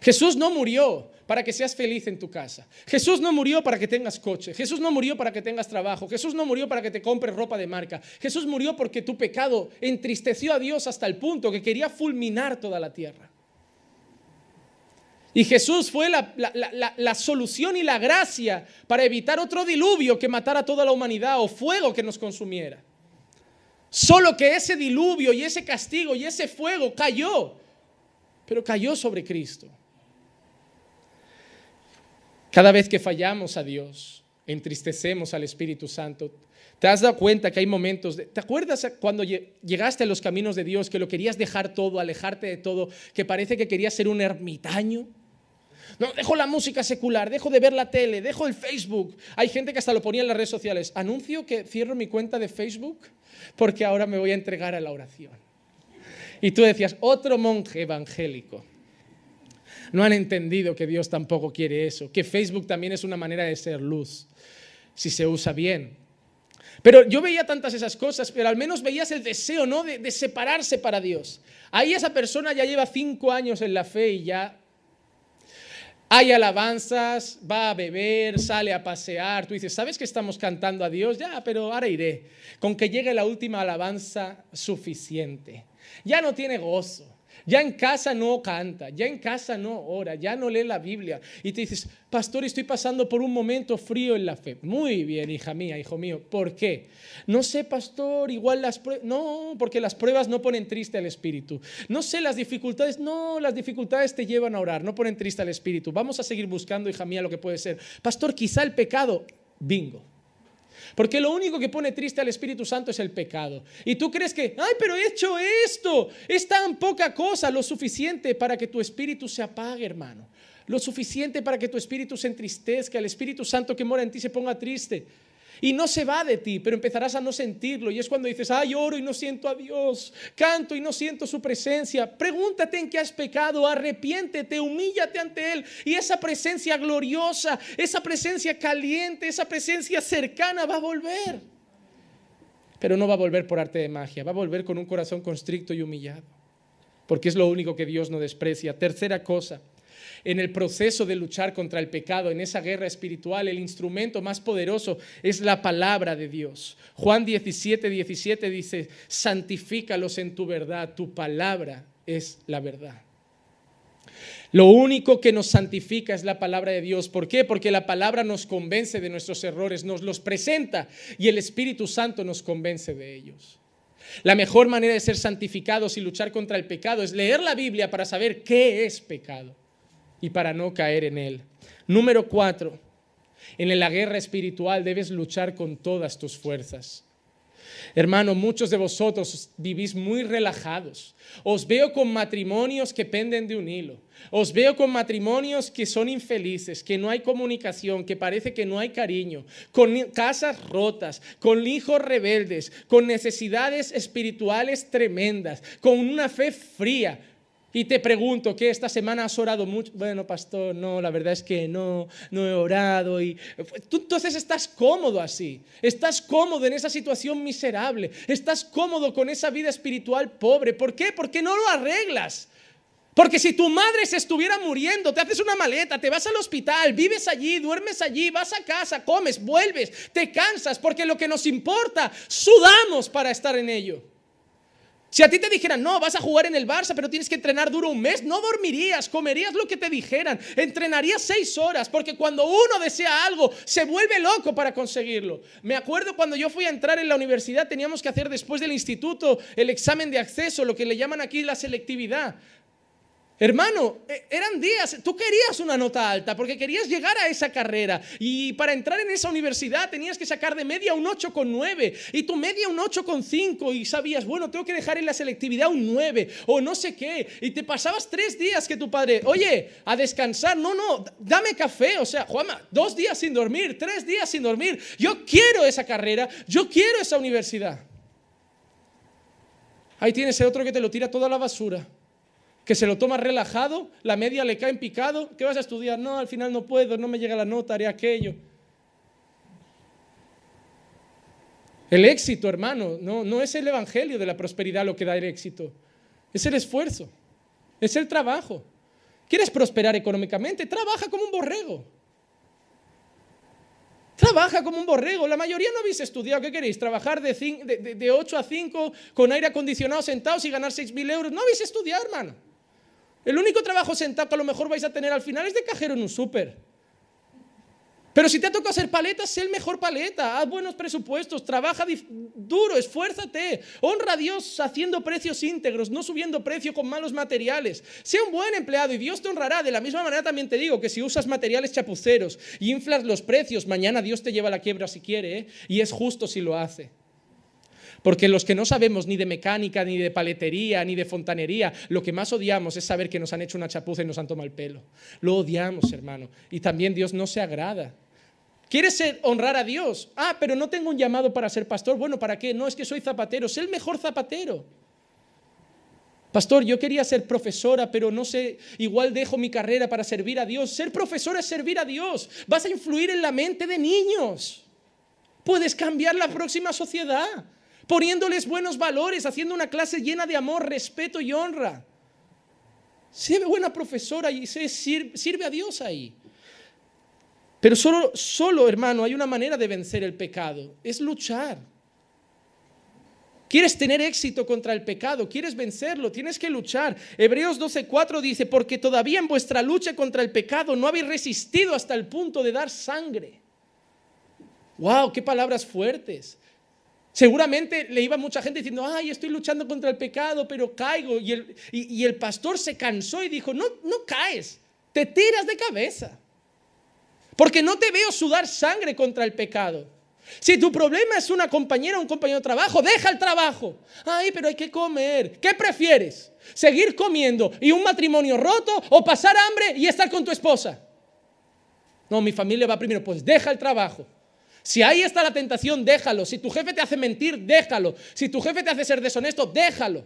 Jesús no murió para que seas feliz en tu casa. Jesús no murió para que tengas coche. Jesús no murió para que tengas trabajo. Jesús no murió para que te compres ropa de marca. Jesús murió porque tu pecado entristeció a Dios hasta el punto que quería fulminar toda la tierra. Y Jesús fue la solución y la gracia para evitar otro diluvio que matara a toda la humanidad o fuego que nos consumiera. Solo que ese diluvio y ese castigo y ese fuego cayó, pero cayó sobre Cristo. Cada vez que fallamos a Dios, entristecemos al Espíritu Santo. ¿Te has dado cuenta que hay momentos ¿te acuerdas cuando llegaste a los caminos de Dios que lo querías dejar todo, alejarte de todo, que parece que querías ser un ermitaño? No, dejo la música secular, dejo de ver la tele, dejo el Facebook. Hay gente que hasta lo ponía en las redes sociales. Anuncio que cierro mi cuenta de Facebook porque ahora me voy a entregar a la oración. Y tú decías, otro monje evangélico. No han entendido que Dios tampoco quiere eso, que Facebook también es una manera de ser luz, si se usa bien. Pero yo veía tantas esas cosas, pero al menos veías el deseo, ¿no?, de separarse para Dios. Ahí esa persona ya lleva 5 años en la fe y ya hay alabanzas, va a beber, sale a pasear. Tú dices, ¿sabes que estamos cantando a Dios? Ya, pero ahora iré. Con que llegue la última alabanza, suficiente. Ya no tiene gozo. Ya en casa no canta, ya en casa no ora, ya no lee la Biblia. Y te dices, pastor, estoy pasando por un momento frío en la fe. Muy bien, hija mía, hijo mío. ¿Por qué? No sé, pastor, igual las pruebas. No, porque las pruebas no ponen triste al espíritu. No sé, las dificultades. No, las dificultades te llevan a orar, no ponen triste al espíritu. Vamos a seguir buscando, hija mía, lo que puede ser. Pastor, quizá el pecado. Bingo. Porque lo único que pone triste al Espíritu Santo es el pecado. Y tú crees que, ay, pero he hecho esto, es tan poca cosa, lo suficiente para que tu espíritu se apague, hermano. Lo suficiente para que tu espíritu se entristezca, el Espíritu Santo que mora en ti se ponga triste. Y no se va de ti, pero empezarás a no sentirlo. Y es cuando dices, ay, oro y no siento a Dios, canto y no siento su presencia. Pregúntate en qué has pecado, arrepiéntete, humíllate ante Él. Y esa presencia gloriosa, esa presencia caliente, esa presencia cercana va a volver. Pero no va a volver por arte de magia, va a volver con un corazón constricto y humillado. Porque es lo único que Dios no desprecia. Tercera cosa. En el proceso de luchar contra el pecado, en esa guerra espiritual, el instrumento más poderoso es la palabra de Dios. Juan 17:17 dice, santifícalos en tu verdad, tu palabra es la verdad. Lo único que nos santifica es la palabra de Dios. ¿Por qué? Porque la palabra nos convence de nuestros errores, nos los presenta y el Espíritu Santo nos convence de ellos. La mejor manera de ser santificados y luchar contra el pecado es leer la Biblia para saber qué es pecado. y para no caer en él. Número 4, en la guerra espiritual debes luchar con todas tus fuerzas. Hermano, muchos de vosotros vivís muy relajados. Os veo con matrimonios que penden de un hilo. Os veo con matrimonios que son infelices, que no hay comunicación, que parece que no hay cariño, con casas rotas, con hijos rebeldes, con necesidades espirituales tremendas, con una fe fría. Y te pregunto, ¿qué esta semana has orado mucho? Bueno, pastor, no, la verdad es que no he orado. Y tú entonces estás cómodo así, estás cómodo en esa situación miserable, estás cómodo con esa vida espiritual pobre. ¿Por qué? Porque no lo arreglas. Porque si tu madre se estuviera muriendo, te haces una maleta, te vas al hospital, vives allí, duermes allí, vas a casa, comes, vuelves, te cansas, porque lo que nos importa, sudamos para estar en ello. Si a ti te dijeran, no, vas a jugar en el Barça, pero tienes que entrenar duro un mes, no dormirías, comerías lo que te dijeran, entrenarías 6 horas, porque cuando uno desea algo, se vuelve loco para conseguirlo. Me acuerdo cuando yo fui a entrar en la universidad, teníamos que hacer después del instituto el examen de acceso, lo que le llaman aquí la selectividad. Hermano, eran días, tú querías una nota alta porque querías llegar a esa carrera y para entrar en esa universidad tenías que sacar de media un 8,9 y tu media un 8,5 y sabías, bueno, tengo que dejar en la selectividad un 9 o no sé qué y te pasabas 3 días que tu padre, oye, a descansar, no, dame café, o sea, Juanma, 2 días sin dormir, 3 días sin dormir, yo quiero esa carrera, yo quiero esa universidad. Ahí tienes el otro que te lo tira toda la basura, que se lo toma relajado, la media le cae en picado. ¿Qué vas a estudiar? No, al final no puedo, no me llega la nota, haré aquello. El éxito, hermano, no es el evangelio de la prosperidad lo que da el éxito. Es el esfuerzo, es el trabajo. ¿Quieres prosperar económicamente? Trabaja como un borrego. Trabaja como un borrego. La mayoría no habéis estudiado. ¿Qué queréis? ¿Trabajar de 8 a 5 con aire acondicionado sentados y ganar 6.000 euros? No habéis estudiado, hermano. El único trabajo sentado que a lo mejor vais a tener al final es de cajero en un súper. Pero si te ha tocado hacer paletas, sé el mejor paleta, haz buenos presupuestos, trabaja duro, esfuérzate, honra a Dios haciendo precios íntegros, no subiendo precio con malos materiales. Sea un buen empleado y Dios te honrará. De la misma manera también te digo que si usas materiales chapuceros y inflas los precios, mañana Dios te lleva a la quiebra si quiere, y es justo si lo hace. Porque los que no sabemos ni de mecánica, ni de paletería, ni de fontanería, lo que más odiamos es saber que nos han hecho una chapuza y nos han tomado el pelo. Lo odiamos, hermano. Y también Dios no se agrada. ¿Quieres honrar a Dios? Pero no tengo un llamado para ser pastor. Bueno, ¿para qué? No, es que soy zapatero. Sé el mejor zapatero. Pastor, yo quería ser profesora, pero no sé, igual dejo mi carrera para servir a Dios. Ser profesora es servir a Dios. Vas a influir en la mente de niños. Puedes cambiar la próxima sociedad, poniéndoles buenos valores, haciendo una clase llena de amor, respeto y honra. Sé buena profesora y sirve a Dios ahí. Pero solo, hermano, hay una manera de vencer el pecado, es luchar. ¿Quieres tener éxito contra el pecado? ¿Quieres vencerlo? Tienes que luchar. Hebreos 12:4 dice, porque todavía en vuestra lucha contra el pecado no habéis resistido hasta el punto de dar sangre. ¡Wow! ¡Qué palabras fuertes! Seguramente le iba mucha gente diciendo, estoy luchando contra el pecado, pero caigo. Y el pastor se cansó y dijo, no caes, te tiras de cabeza. Porque no te veo sudar sangre contra el pecado. Si tu problema es una compañera o un compañero de trabajo, deja el trabajo. Pero hay que comer. ¿Qué prefieres? ¿Seguir comiendo y un matrimonio roto o pasar hambre y estar con tu esposa? No, mi familia va primero. Pues deja el trabajo. Si ahí está la tentación, déjalo. Si tu jefe te hace mentir, déjalo. Si tu jefe te hace ser deshonesto, déjalo.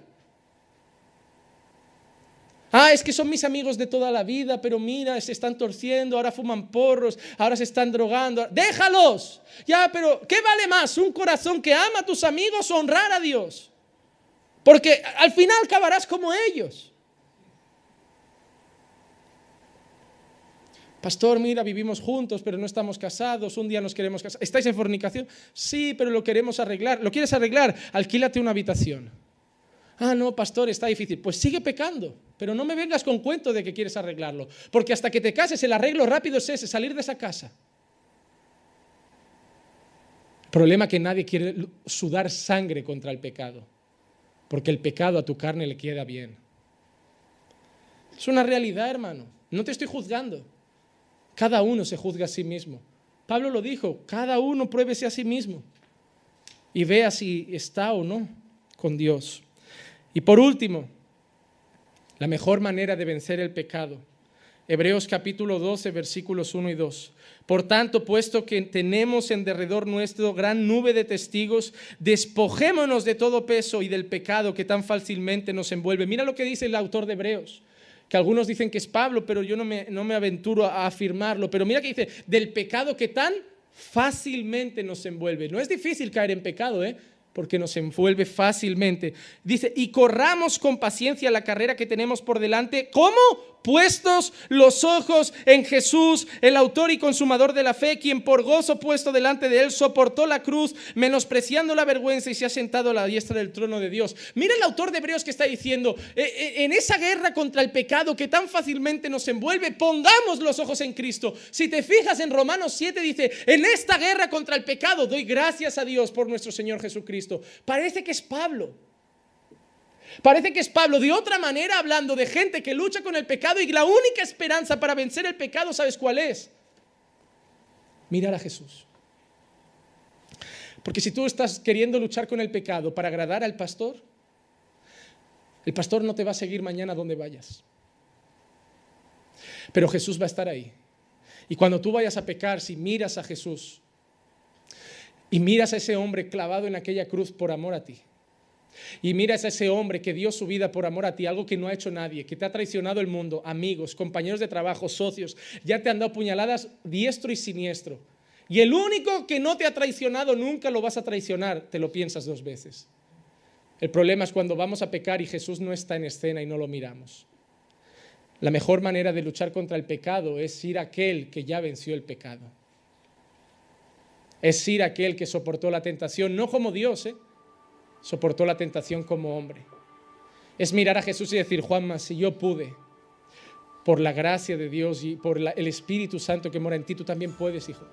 Es que son mis amigos de toda la vida, pero mira, se están torciendo, ahora fuman porros, ahora se están drogando. ¡Déjalos! Pero ¿qué vale más? ¿Un corazón que ama a tus amigos o honrar a Dios? Porque al final acabarás como ellos. Pastor, mira, vivimos juntos, pero no estamos casados, un día nos queremos casar. ¿Estáis en fornicación? Sí, pero lo queremos arreglar. ¿Lo quieres arreglar? Alquílate una habitación. No, pastor, está difícil. Pues sigue pecando, pero no me vengas con cuento de que quieres arreglarlo, porque hasta que te cases el arreglo rápido es ese, salir de esa casa. El problema es que nadie quiere sudar sangre contra el pecado, porque el pecado a tu carne le queda bien. Es una realidad, hermano. No te estoy juzgando. Cada uno se juzga a sí mismo. Pablo lo dijo, cada uno pruébese a sí mismo y vea si está o no con Dios. Y por último, la mejor manera de vencer el pecado. Hebreos capítulo 12, versículos 1 y 2. Por tanto, puesto que tenemos en derredor nuestro gran nube de testigos, despojémonos de todo peso y del pecado que tan fácilmente nos envuelve. Mira lo que dice el autor de Hebreos, que algunos dicen que es Pablo, pero yo no me aventuro a afirmarlo. Pero mira que dice, del pecado que tan fácilmente nos envuelve. No es difícil caer en pecado, porque nos envuelve fácilmente. Dice, y corramos con paciencia la carrera que tenemos por delante. ¿Cómo? Puestos los ojos en Jesús, el autor y consumador de la fe, quien por gozo puesto delante de él soportó la cruz, menospreciando la vergüenza, y se ha sentado a la diestra del trono de Dios. Mira el autor de Hebreos que está diciendo, en esa guerra contra el pecado que tan fácilmente nos envuelve, pongamos los ojos en Cristo. Si te fijas en Romanos 7 dice, en esta guerra contra el pecado doy gracias a Dios por nuestro Señor Jesucristo. Parece que es Pablo. Parece que es Pablo, de otra manera, hablando de gente que lucha con el pecado, y la única esperanza para vencer el pecado, ¿sabes cuál es? Mirar a Jesús. Porque si tú estás queriendo luchar con el pecado para agradar al pastor, el pastor no te va a seguir mañana donde vayas. Pero Jesús va a estar ahí. Y cuando tú vayas a pecar, si miras a Jesús y miras a ese hombre clavado en aquella cruz por amor a ti, y miras a ese hombre que dio su vida por amor a ti, algo que no ha hecho nadie, que te ha traicionado el mundo, amigos, compañeros de trabajo, socios, ya te han dado puñaladas diestro y siniestro. Y el único que no te ha traicionado nunca lo vas a traicionar, te lo piensas dos veces. El problema es cuando vamos a pecar y Jesús no está en escena y no lo miramos. La mejor manera de luchar contra el pecado es ir a aquel que ya venció el pecado. Es ir a aquel que soportó la tentación, no como Dios, soportó la tentación como hombre. Es mirar a Jesús y decir, Juanma, si yo pude, por la gracia de Dios y por el Espíritu Santo que mora en ti, tú también puedes, hijo.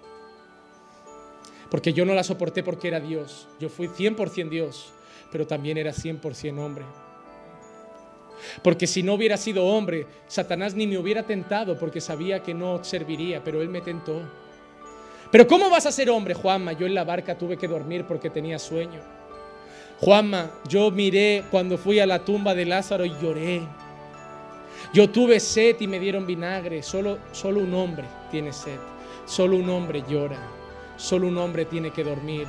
Porque yo no la soporté porque era Dios. Yo fui 100% Dios, pero también era 100% hombre. Porque si no hubiera sido hombre, Satanás ni me hubiera tentado porque sabía que no serviría, pero él me tentó. Pero ¿cómo vas a ser hombre, Juanma? Yo en la barca tuve que dormir porque tenía sueño. Juanma, yo miré cuando fui a la tumba de Lázaro y lloré. Yo tuve sed y me dieron vinagre. Solo un hombre tiene sed. Solo un hombre llora. Solo un hombre tiene que dormir.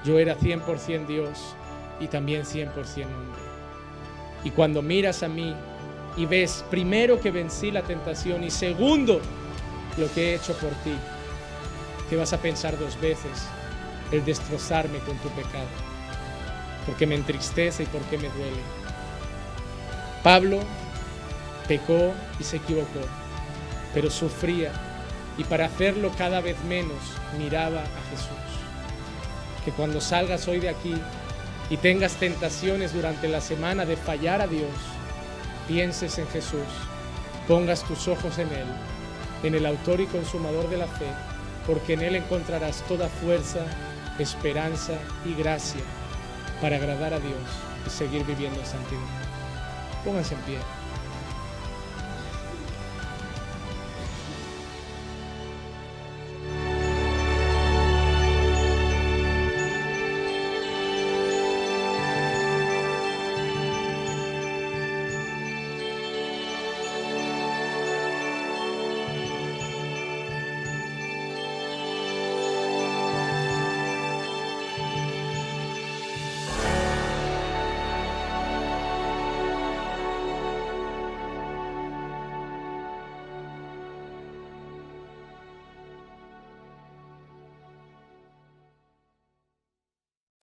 Yo era 100% Dios y también 100% hombre. Y cuando miras a mí y ves, primero, que vencí la tentación, y segundo, lo que he hecho por ti, te vas a pensar dos veces el destrozarme con tu pecado. Porque me entristece y porque me duele. Pablo pecó y se equivocó, pero sufría, y para hacerlo cada vez menos miraba a Jesús. Que cuando salgas hoy de aquí y tengas tentaciones durante la semana de fallar a Dios, pienses en Jesús, pongas tus ojos en Él, en el autor y consumador de la fe, porque en Él encontrarás toda fuerza, esperanza y gracia para agradar a Dios y seguir viviendo en santidad. Pónganse en pie.